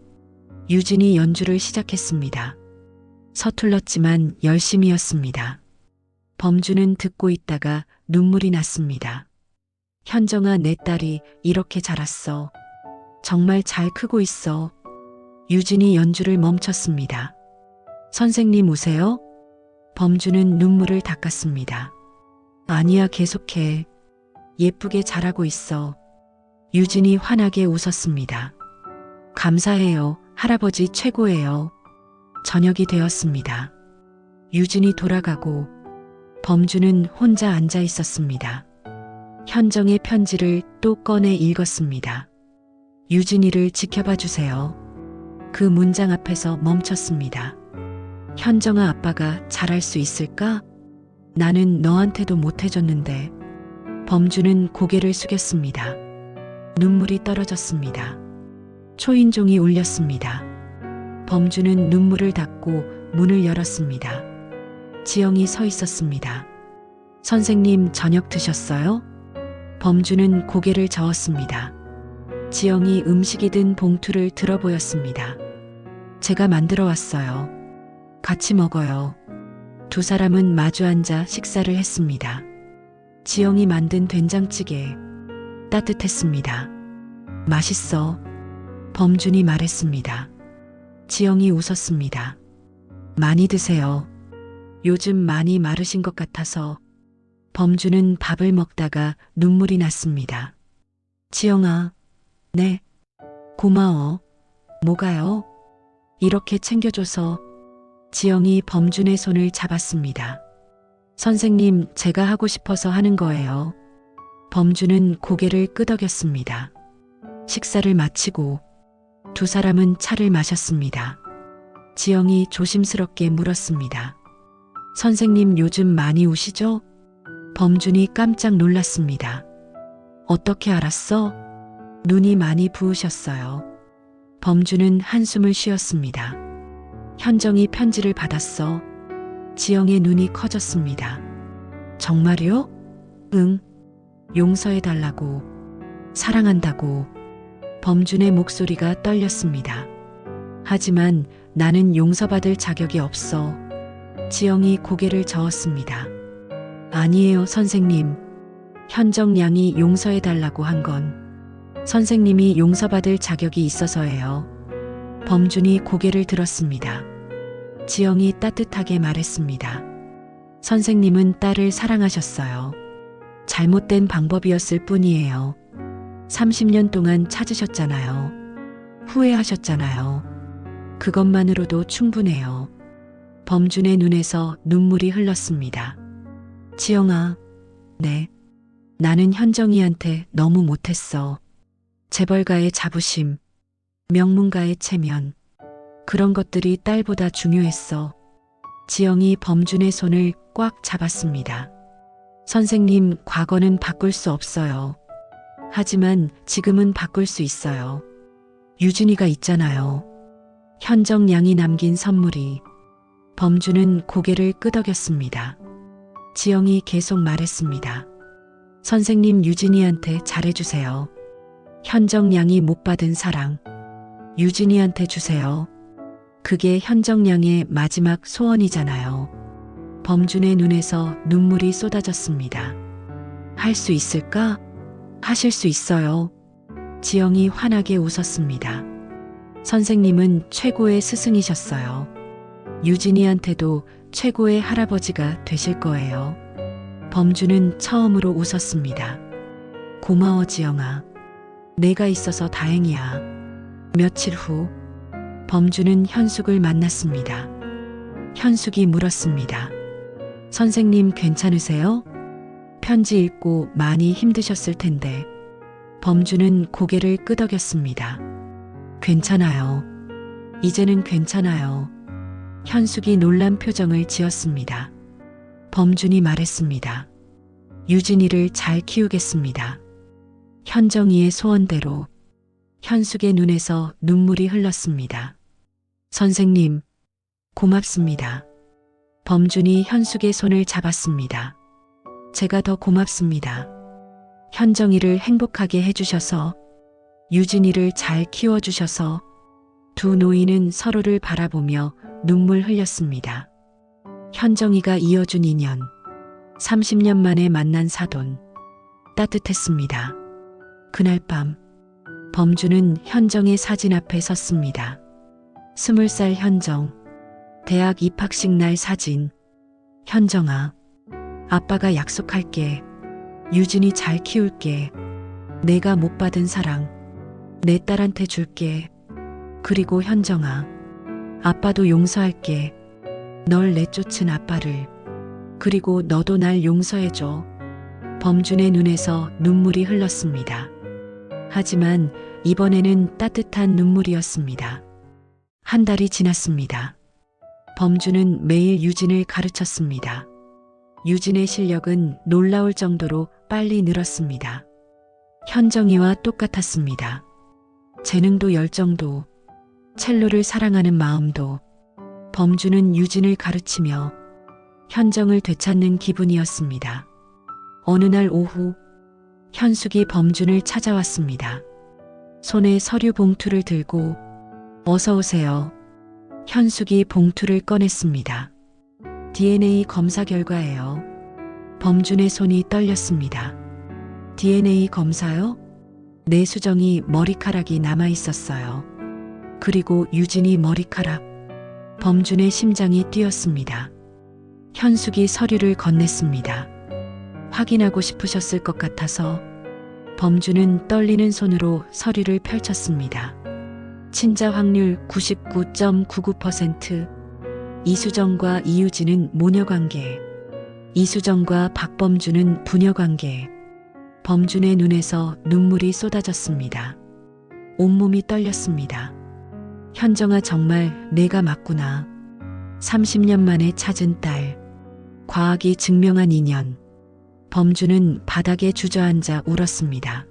유진이 연주를 시작했습니다. 서툴렀지만 열심이었습니다. 범준은 듣고 있다가 눈물이 났습니다. 현정아, 내 딸이 이렇게 자랐어. 정말 잘 크고 있어. 유진이 연주를 멈췄습니다. 선생님 우세요? 범준은 눈물을 닦았습니다. 아니야, 계속해. 예쁘게 자라고 있어. 유진이 환하게 웃었습니다. 감사해요. 할아버지 최고예요. 저녁이 되었습니다. 유진이 돌아가고 범준은 혼자 앉아 있었습니다. 현정의 편지를 또 꺼내 읽었습니다. 유진이를 지켜봐 주세요. 그 문장 앞에서 멈췄습니다. 현정아, 아빠가 잘할 수 있을까? 나는 너한테도 못해줬는데. 범준은 고개를 숙였습니다. 눈물이 떨어졌습니다. 초인종이 울렸습니다. 범준은 눈물을 닦고 문을 열었습니다. 지영이 서 있었습니다. 선생님, 저녁 드셨어요? 범준은 고개를 저었습니다. 지영이 음식이 든 봉투를 들어 보였습니다. 제가 만들어 왔어요. 같이 먹어요. 두 사람은 마주 앉아 식사를 했습니다. 지영이 만든 된장찌개 따뜻했습니다. 맛있어. 범준이 말했습니다. 지영이 웃었습니다. 많이 드세요. 요즘 많이 마르신 것 같아서. 범준은 밥을 먹다가 눈물이 났습니다. 지영아. 네. 고마워. 뭐가요? 이렇게 챙겨줘서. 지영이 범준의 손을 잡았습니다. 선생님, 제가 하고 싶어서 하는 거예요. 범준은 고개를 끄덕였습니다. 식사를 마치고 두 사람은 차를 마셨습니다. 지영이 조심스럽게 물었습니다. 선생님, 요즘 많이 우시죠? 범준이 깜짝 놀랐습니다. 어떻게 알았어? 눈이 많이 부으셨어요. 범준은 한숨을 쉬었습니다. 현정이 편지를 받았어. 지영의 눈이 커졌습니다. 정말요? 응. 용서해달라고. 사랑한다고. 범준의 목소리가 떨렸습니다. 하지만 나는 용서받을 자격이 없어. 지영이 고개를 저었습니다. 아니에요, 선생님. 현정 양이 용서해달라고 한 건 선생님이 용서받을 자격이 있어서예요. 범준이 고개를 들었습니다. 지영이 따뜻하게 말했습니다. 선생님은 딸을 사랑하셨어요. 잘못된 방법이었을 뿐이에요. 30년 동안 찾으셨잖아요. 후회하셨잖아요. 그것만으로도 충분해요. 범준의 눈에서 눈물이 흘렀습니다. 지영아, 네. 나는 현정이한테 너무 못했어. 재벌가의 자부심, 명문가의 체면, 그런 것들이 딸보다 중요했어. 지영이 범준의 손을 꽉 잡았습니다. 선생님, 과거는 바꿀 수 없어요. 하지만 지금은 바꿀 수 있어요. 유진이가 있잖아요. 현정 양이 남긴 선물이. 범준은 고개를 끄덕였습니다. 지영이 계속 말했습니다. 선생님, 유진이한테 잘해주세요. 현정 양이 못 받은 사랑, 유진이한테 주세요. 그게 현정 양의 마지막 소원이잖아요. 범준의 눈에서 눈물이 쏟아졌습니다. 할 수 있을까? 하실 수 있어요. 지영이 환하게 웃었습니다. 선생님은 최고의 스승이셨어요. 유진이한테도 최고의 할아버지가 되실 거예요. 범준은 처음으로 웃었습니다. 고마워, 지영아. 내가 있어서 다행이야. 며칠 후 범준은 현숙을 만났습니다. 현숙이 물었습니다. 선생님, 괜찮으세요? 편지 읽고 많이 힘드셨을 텐데. 범준은 고개를 끄덕였습니다. 괜찮아요. 이제는 괜찮아요. 현숙이 놀란 표정을 지었습니다. 범준이 말했습니다. 유진이를 잘 키우겠습니다. 현정이의 소원대로. 현숙의 눈에서 눈물이 흘렀습니다. 선생님, 고맙습니다. 범준이 현숙의 손을 잡았습니다. 제가 더 고맙습니다. 현정이를 행복하게 해주셔서, 유진이를 잘 키워주셔서. 두 노인은 서로를 바라보며 눈물 흘렸습니다. 현정이가 이어준 인연, 30년 만에 만난 사돈, 따뜻했습니다. 그날 밤 범준은 현정의 사진 앞에 섰습니다. 20살 현정, 대학 입학식 날 사진. 현정아, 아빠가 약속할게. 유진이 잘 키울게. 내가 못 받은 사랑 내 딸한테 줄게. 그리고 현정아, 아빠도 용서할게. 널 내쫓은 아빠를. 그리고 너도 날 용서해줘. 범준의 눈에서 눈물이 흘렀습니다. 하지만 이번에는 따뜻한 눈물이었습니다. 한 달이 지났습니다. 범준은 매일 유진을 가르쳤습니다. 유진의 실력은 놀라울 정도로 빨리 늘었습니다. 현정이와 똑같았습니다. 재능도 열정도, 첼로를 사랑하는 마음도. 범준은 유진을 가르치며 현정을 되찾는 기분이었습니다. 어느 날 오후 현숙이 범준을 찾아왔습니다. 손에 서류 봉투를 들고 어서 오세요. 현숙이 봉투를 꺼냈습니다. DNA 검사 결과예요. 범준의 손이 떨렸습니다. DNA 검사요? 내 수정이 머리카락이 남아 있었어요. 그리고 유진이 머리카락. 범준의 심장이 뛰었습니다. 현숙이 서류를 건넸습니다. 확인하고 싶으셨을 것 같아서. 범준은 떨리는 손으로 서류를 펼쳤습니다. 친자 확률 99.99%. 이수정과 이유진은 모녀관계. 이수정과 박범준은 부녀관계. 범준의 눈에서 눈물이 쏟아졌습니다. 온몸이 떨렸습니다. 현정아, 정말 내가 맞구나. 30년 만에 찾은 딸. 과학이 증명한 인연. 범준은 바닥에 주저앉아 울었습니다.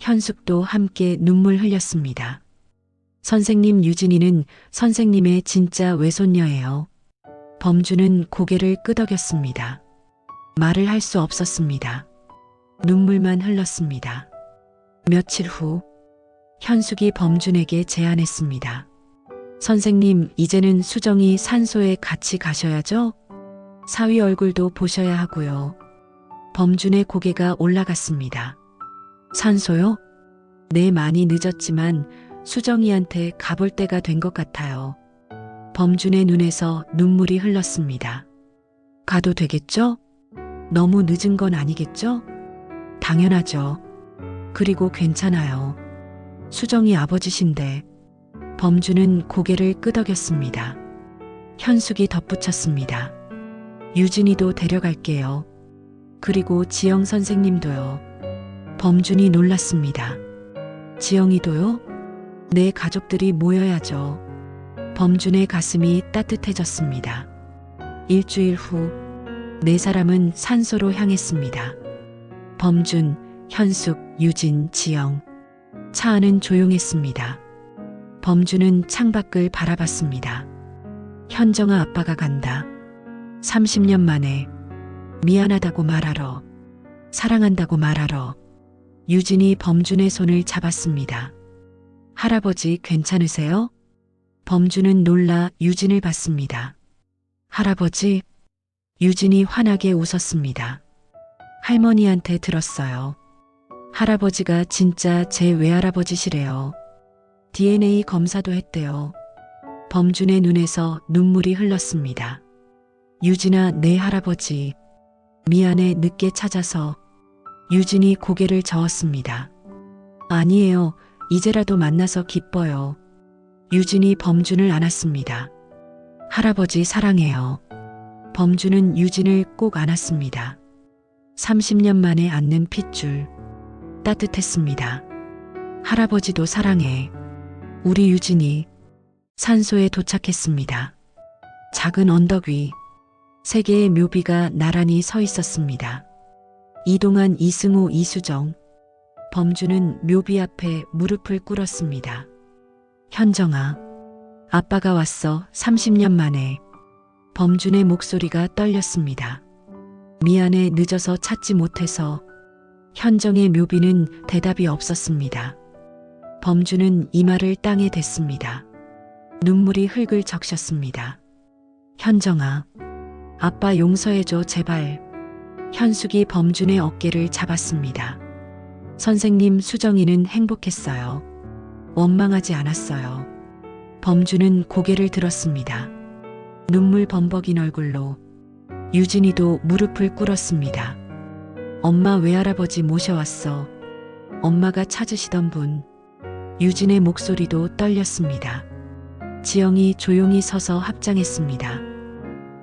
현숙도 함께 눈물 흘렸습니다. 선생님, 유진이는 선생님의 진짜 외손녀예요. 범준은 고개를 끄덕였습니다. 말을 할 수 없었습니다. 눈물만 흘렀습니다. 며칠 후 현숙이 범준에게 제안했습니다. 선생님, 이제는 수정이 산소에 같이 가셔야죠? 사위 얼굴도 보셔야 하고요. 범준의 고개가 올라갔습니다. 산소요? 네, 많이 늦었지만 수정이한테 가볼 때가 된 것 같아요. 범준의 눈에서 눈물이 흘렀습니다. 가도 되겠죠? 너무 늦은 건 아니겠죠? 당연하죠. 그리고 괜찮아요. 수정이 아버지신데. 범준은 고개를 끄덕였습니다. 현숙이 덧붙였습니다. 유진이도 데려갈게요. 그리고 지영 선생님도요. 범준이 놀랐습니다. 지영이도요? 내 가족들이 모여야죠. 범준의 가슴이 따뜻해졌습니다. 일주일 후, 네 사람은 산소로 향했습니다. 범준, 현숙, 유진, 지영. 차 안은 조용했습니다. 범준은 창밖을 바라봤습니다. 현정아, 아빠가 간다. 30년 만에 미안하다고 말하러, 사랑한다고 말하러. 유진이 범준의 손을 잡았습니다. 할아버지 괜찮으세요? 범준은 놀라 유진을 봤습니다. 할아버지? 유진이 환하게 웃었습니다. 할머니한테 들었어요. 할아버지가 진짜 제 외할아버지시래요. DNA 검사도 했대요. 범준의 눈에서 눈물이 흘렀습니다. 유진아, 내 할아버지. 미안해, 늦게 찾아서. 유진이 고개를 저었습니다. 아니에요. 이제라도 만나서 기뻐요. 유진이 범준을 안았습니다. 할아버지 사랑해요. 범준은 유진을 꼭 안았습니다. 30년 만에 안는 핏줄. 따뜻했습니다. 할아버지도 사랑해. 우리 유진이. 산소에 도착했습니다. 작은 언덕 위. 세 개의 묘비가 나란히 서 있었습니다. 이동환, 이승호, 이수정. 범준은 묘비 앞에 무릎을 꿇었습니다. 현정아, 아빠가 왔어. 30년 만에. 범준의 목소리가 떨렸습니다. 미안해, 늦어서 찾지 못해서. 현정의 묘비는 대답이 없었습니다. 범준은 이마를 땅에 댔습니다. 눈물이 흙을 적셨습니다. 현정아, 아빠 용서해줘, 제발. 현숙이 범준의 어깨를 잡았습니다. 선생님, 수정이는 행복했어요. 원망하지 않았어요. 범준은 고개를 들었습니다. 눈물 범벅인 얼굴로. 유진이도 무릎을 꿇었습니다. 엄마, 외할아버지 모셔왔어. 엄마가 찾으시던 분. 유진의 목소리도 떨렸습니다. 지영이 조용히 서서 합장했습니다.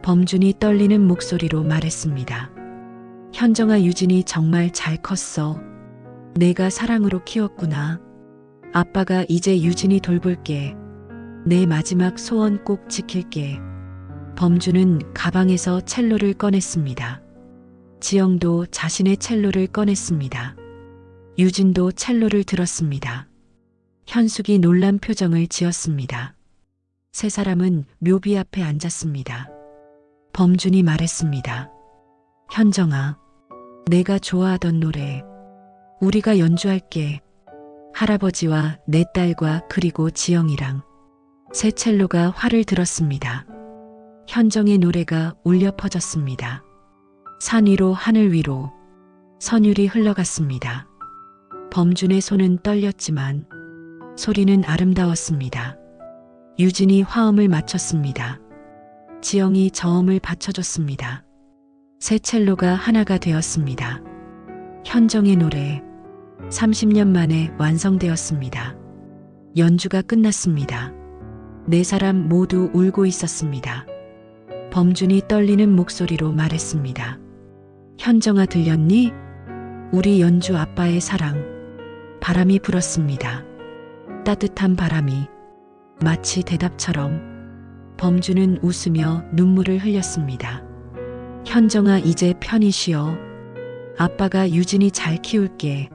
범준이 떨리는 목소리로 말했습니다. 현정아, 유진이 정말 잘 컸어. 내가 사랑으로 키웠구나. 아빠가 이제 유진이 돌볼게. 내 마지막 소원 꼭 지킬게. 범준은 가방에서 첼로를 꺼냈습니다. 지영도 자신의 첼로를 꺼냈습니다. 유진도 첼로를 들었습니다. 현숙이 놀란 표정을 지었습니다. 세 사람은 묘비 앞에 앉았습니다. 범준이 말했습니다. 현정아, 내가 좋아하던 노래. 우리가 연주할게. 할아버지와 내 딸과 그리고 지영이랑. 새 첼로가 활을 들었습니다. 현정의 노래가 울려 퍼졌습니다. 산 위로 하늘 위로. 선율이 흘러갔습니다. 범준의 손은 떨렸지만 소리는 아름다웠습니다. 유진이 화음을 맞췄습니다. 지영이 저음을 받쳐줬습니다. 새 첼로가 하나가 되었습니다. 현정의 노래. 30년 만에 완성되었습니다. 연주가 끝났습니다. 네 사람 모두 울고 있었습니다. 범준이 떨리는 목소리로 말했습니다. 현정아, 들렸니? 우리 연주 아빠의 사랑. 바람이 불었습니다. 따뜻한 바람이. 마치 대답처럼. 범준은 웃으며 눈물을 흘렸습니다. 현정아, 이제 편히 쉬어. 아빠가 유진이 잘 키울게.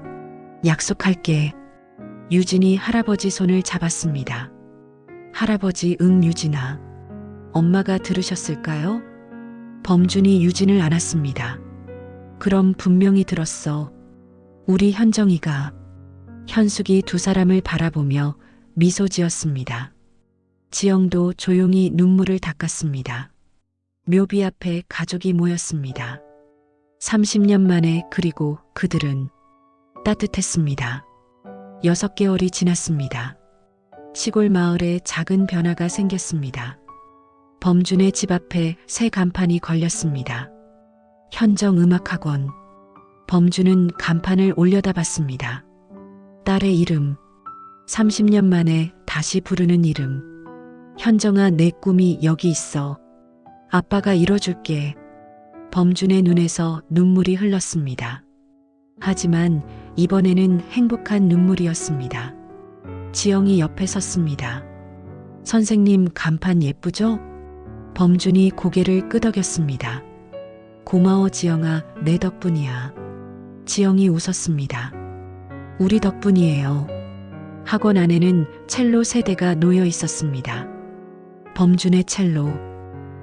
약속할게. 유진이 할아버지 손을 잡았습니다. 할아버지, 응, 유진아. 엄마가 들으셨을까요? 범준이 유진을 안았습니다. 그럼 분명히 들었어. 우리 현정이가. 현숙이 두 사람을 바라보며 미소 지었습니다. 지영도 조용히 눈물을 닦았습니다. 묘비 앞에 가족이 모였습니다. 30년 만에. 그리고 그들은 따뜻했습니다. 6개월이 지났습니다. 시골 마을에 작은 변화가 생겼습니다. 범준의 집 앞에 새 간판이 걸렸습니다. 현정 음악학원. 범준은 간판을 올려다봤습니다. 딸의 이름. 30년 만에 다시 부르는 이름. 현정아, 내 꿈이 여기 있어. 아빠가 이뤄줄게. 범준의 눈에서 눈물이 흘렀습니다. 하지만 이번에는 행복한 눈물이었습니다. 지영이 옆에 섰습니다. 선생님, 간판 예쁘죠? 범준이 고개를 끄덕였습니다. 고마워 지영아, 내 덕분이야. 지영이 웃었습니다. 우리 덕분이에요. 학원 안에는 첼로 3대가 놓여 있었습니다. 범준의 첼로,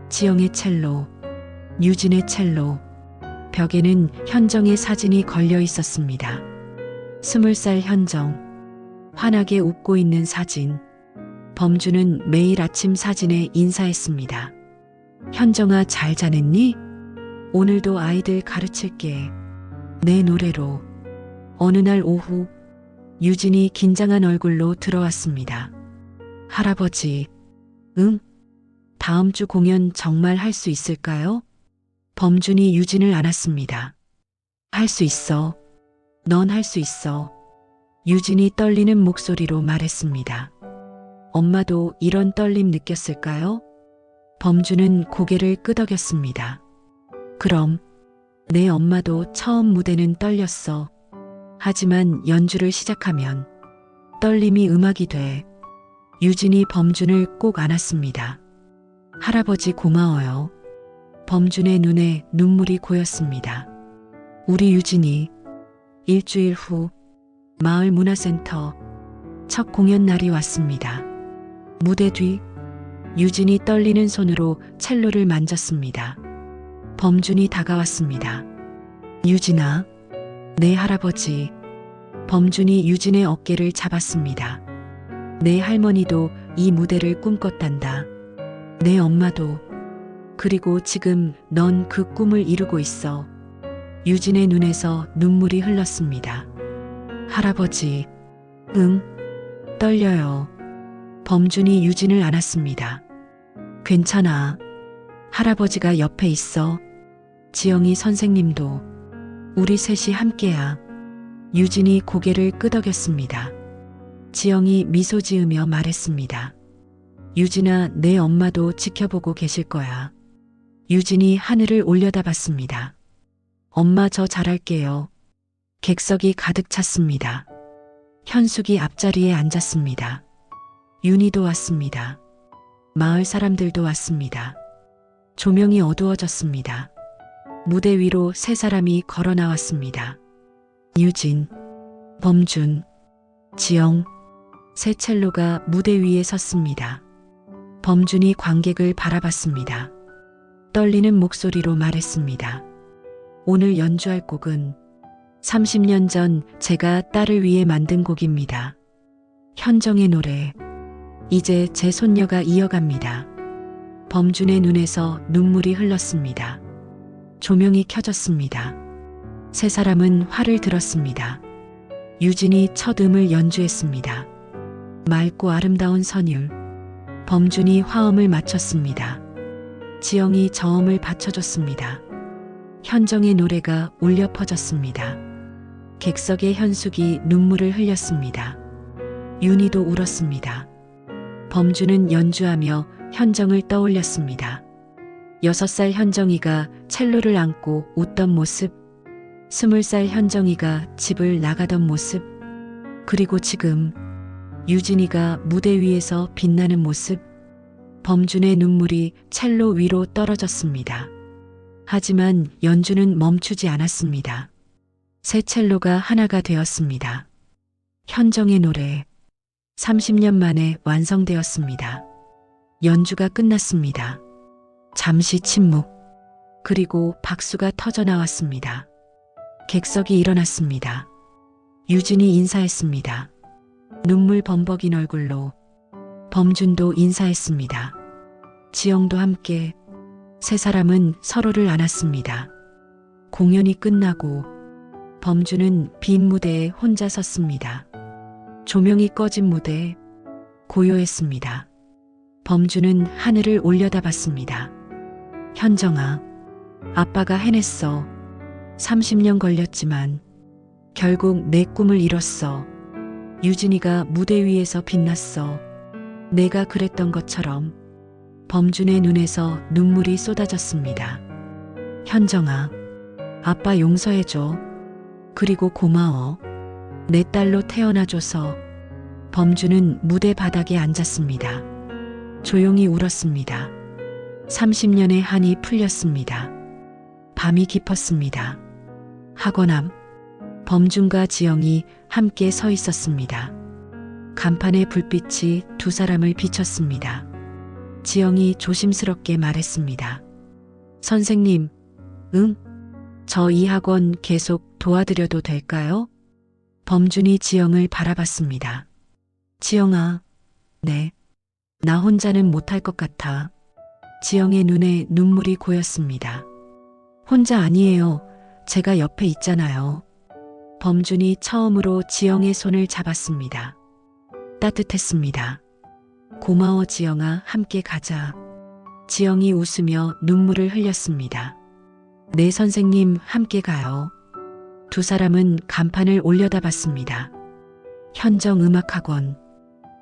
지영의 첼로, 유진의 첼로, 벽에는 현정의 사진이 걸려 있었습니다. 20살 현정, 환하게 웃고 있는 사진. 범준은 매일 아침 사진에 인사했습니다. 현정아, 잘 자냈니? 오늘도 아이들 가르칠게. 내 노래로. 어느 날 오후, 유진이 긴장한 얼굴로 들어왔습니다. 할아버지, 응? 다음 주 공연 정말 할 수 있을까요? 범준이 유진을 안았습니다. 할 수 있어. 넌 할 수 있어. 유진이 떨리는 목소리로 말했습니다. 엄마도 이런 떨림 느꼈을까요? 범준은 고개를 끄덕였습니다. 그럼 내 엄마도 처음 무대는 떨렸어. 하지만 연주를 시작하면 떨림이 음악이 돼. 유진이 범준을 꼭 안았습니다. 할아버지 고마워요. 범준의 눈에 눈물이 고였습니다. 우리 유진이. 일주일 후 마을 문화센터 첫 공연 날이 왔습니다. 무대 뒤 유진이 떨리는 손으로 첼로를 만졌습니다. 범준이 다가왔습니다. 유진아, 내 할아버지. 범준이 유진의 어깨를 잡았습니다. 내 할머니도 이 무대를 꿈꿨단다. 내 엄마도. 그리고 지금 넌 그 꿈을 이루고 있어. 유진의 눈에서 눈물이 흘렀습니다. 할아버지. 응, 떨려요. 범준이 유진을 안았습니다. 괜찮아. 할아버지가 옆에 있어. 지영이 선생님도. 우리 셋이 함께야. 유진이 고개를 끄덕였습니다. 지영이 미소 지으며 말했습니다. 유진아, 내 엄마도 지켜보고 계실 거야. 유진이 하늘을 올려다봤습니다. 엄마, 저 잘할게요. 객석이 가득 찼습니다. 현숙이 앞자리에 앉았습니다. 윤희도 왔습니다. 마을 사람들도 왔습니다. 조명이 어두워졌습니다. 무대 위로 3사람이 걸어 나왔습니다. 유진, 범준, 지영. 3 첼로가 무대 위에 섰습니다. 범준이 관객을 바라봤습니다. 떨리는 목소리로 말했습니다. 오늘 연주할 곡은 30년 전 제가 딸을 위해 만든 곡입니다. 현정의 노래. 이제 제 손녀가 이어갑니다. 범준의 눈에서 눈물이 흘렀습니다. 조명이 켜졌습니다. 3사람은 활을 들었습니다. 유진이 첫 음을 연주했습니다. 맑고 아름다운 선율. 범준이 화음을 맞췄습니다. 지영이 저음을 받쳐줬습니다. 현정의 노래가 울려 퍼졌습니다. 객석의 현숙이 눈물을 흘렸습니다. 윤희도 울었습니다. 범준은 연주하며 현정을 떠올렸습니다. 6살 현정이가 첼로를 안고 웃던 모습, 20살 현정이가 집을 나가던 모습, 그리고 지금 유진이가 무대 위에서 빛나는 모습. 범준의 눈물이 첼로 위로 떨어졌습니다. 하지만 연주는 멈추지 않았습니다. 3 첼로가 하나가 되었습니다. 현정의 노래. 30년 만에 완성되었습니다. 연주가 끝났습니다. 잠시 침묵. 그리고 박수가 터져 나왔습니다. 객석이 일어났습니다. 유진이 인사했습니다. 눈물 범벅인 얼굴로. 범준도 인사했습니다. 지영도 함께. 3사람은 서로를 안았습니다. 공연이 끝나고 범준은 빈 무대에 혼자 섰습니다. 조명이 꺼진 무대. 고요했습니다. 범준은 하늘을 올려다봤습니다. 현정아, 아빠가 해냈어. 30년 걸렸지만 결국 내 꿈을 이뤘어. 유진이가 무대 위에서 빛났어. 내가 그랬던 것처럼 범준의 눈에서 눈물이 쏟아졌습니다. 현정아, 아빠 용서해줘. 그리고 고마워. 내 딸로 태어나줘서. 범준은 무대 바닥에 앉았습니다. 조용히 울었습니다. 30년의 한이 풀렸습니다. 밤이 깊었습니다. 학원 앞, 범준과 지영이 함께 서 있었습니다. 간판의 불빛이 두 사람을 비췄습니다. 지영이 조심스럽게 말했습니다. 선생님, 응? 저 이 학원 계속 도와드려도 될까요? 범준이 지영을 바라봤습니다. 지영아, 네. 나 혼자는 못할 것 같아. 지영의 눈에 눈물이 고였습니다. 혼자 아니에요. 제가 옆에 있잖아요. 범준이 처음으로 지영의 손을 잡았습니다. 따뜻했습니다. 고마워 지영아, 함께 가자. 지영이 웃으며 눈물을 흘렸습니다. 네 선생님, 함께 가요. 두 사람은 간판을 올려다봤습니다. 현정 음악학원.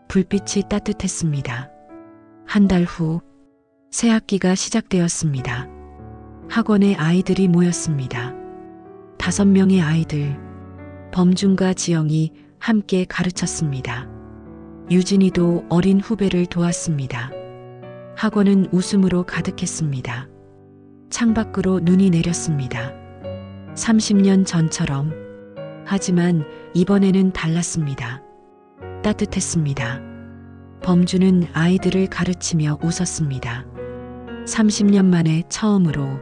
불빛이 따뜻했습니다. 한 달 후, 새 학기가 시작되었습니다. 학원에 아이들이 모였습니다. 5명의 아이들. 범준과 지영이 함께 가르쳤습니다. 유진이도 어린 후배를 도왔습니다. 학원은 웃음으로 가득했습니다. 창밖으로 눈이 내렸습니다. 30년 전처럼. 하지만 이번에는 달랐습니다. 따뜻했습니다. 범준은 아이들을 가르치며 웃었습니다. 30년 만에 처음으로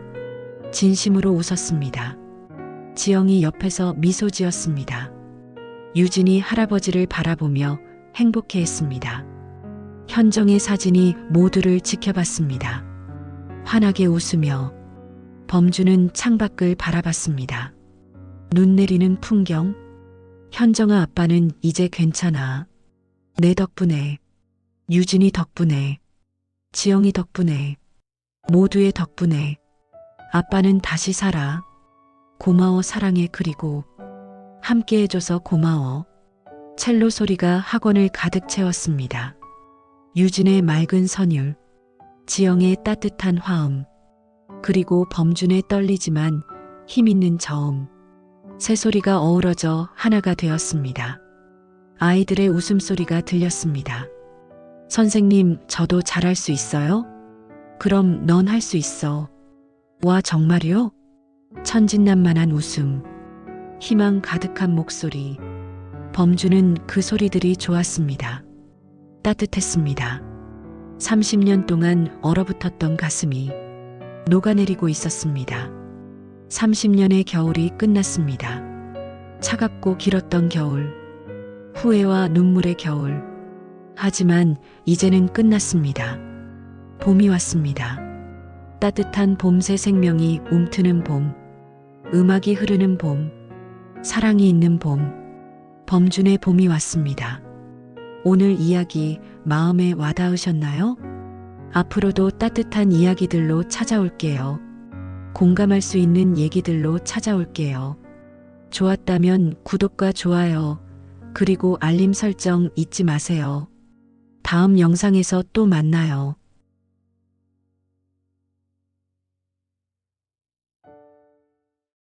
진심으로 웃었습니다. 지영이 옆에서 미소 지었습니다. 유진이 할아버지를 바라보며 행복해했습니다. 현정의 사진이 모두를 지켜봤습니다. 환하게 웃으며 범준은 창밖을 바라봤습니다. 눈 내리는 풍경. 현정아, 아빠는 이제 괜찮아. 내 덕분에, 유진이 덕분에, 지영이 덕분에, 모두의 덕분에 아빠는 다시 살아. 고마워 사랑해. 그리고 함께 해줘서 고마워. 첼로 소리가 학원을 가득 채웠습니다. 유진의 맑은 선율, 지영의 따뜻한 화음, 그리고 범준의 떨리지만 힘있는 저음. 새소리가 어우러져 하나가 되었습니다. 아이들의 웃음소리가 들렸습니다. 선생님, 저도 잘할 수 있어요? 그럼 넌 할 수 있어. 와, 정말요? 천진난만한 웃음, 희망 가득한 목소리. 범준은 그 소리들이 좋았습니다. 따뜻했습니다. 30년 동안 얼어붙었던 가슴이 녹아내리고 있었습니다. 30년의 겨울이 끝났습니다. 차갑고 길었던 겨울, 후회와 눈물의 겨울. 하지만 이제는 끝났습니다. 봄이 왔습니다. 따뜻한 봄새 생명이 움트는 봄, 음악이 흐르는 봄, 사랑이 있는 봄. 범준의 봄이 왔습니다. 오늘 이야기 마음에 와닿으셨나요? 앞으로도 따뜻한 이야기들로 찾아올게요. 공감할 수 있는 얘기들로 찾아올게요. 좋았다면 구독과 좋아요, 그리고 알림 설정 잊지 마세요. 다음 영상에서 또 만나요.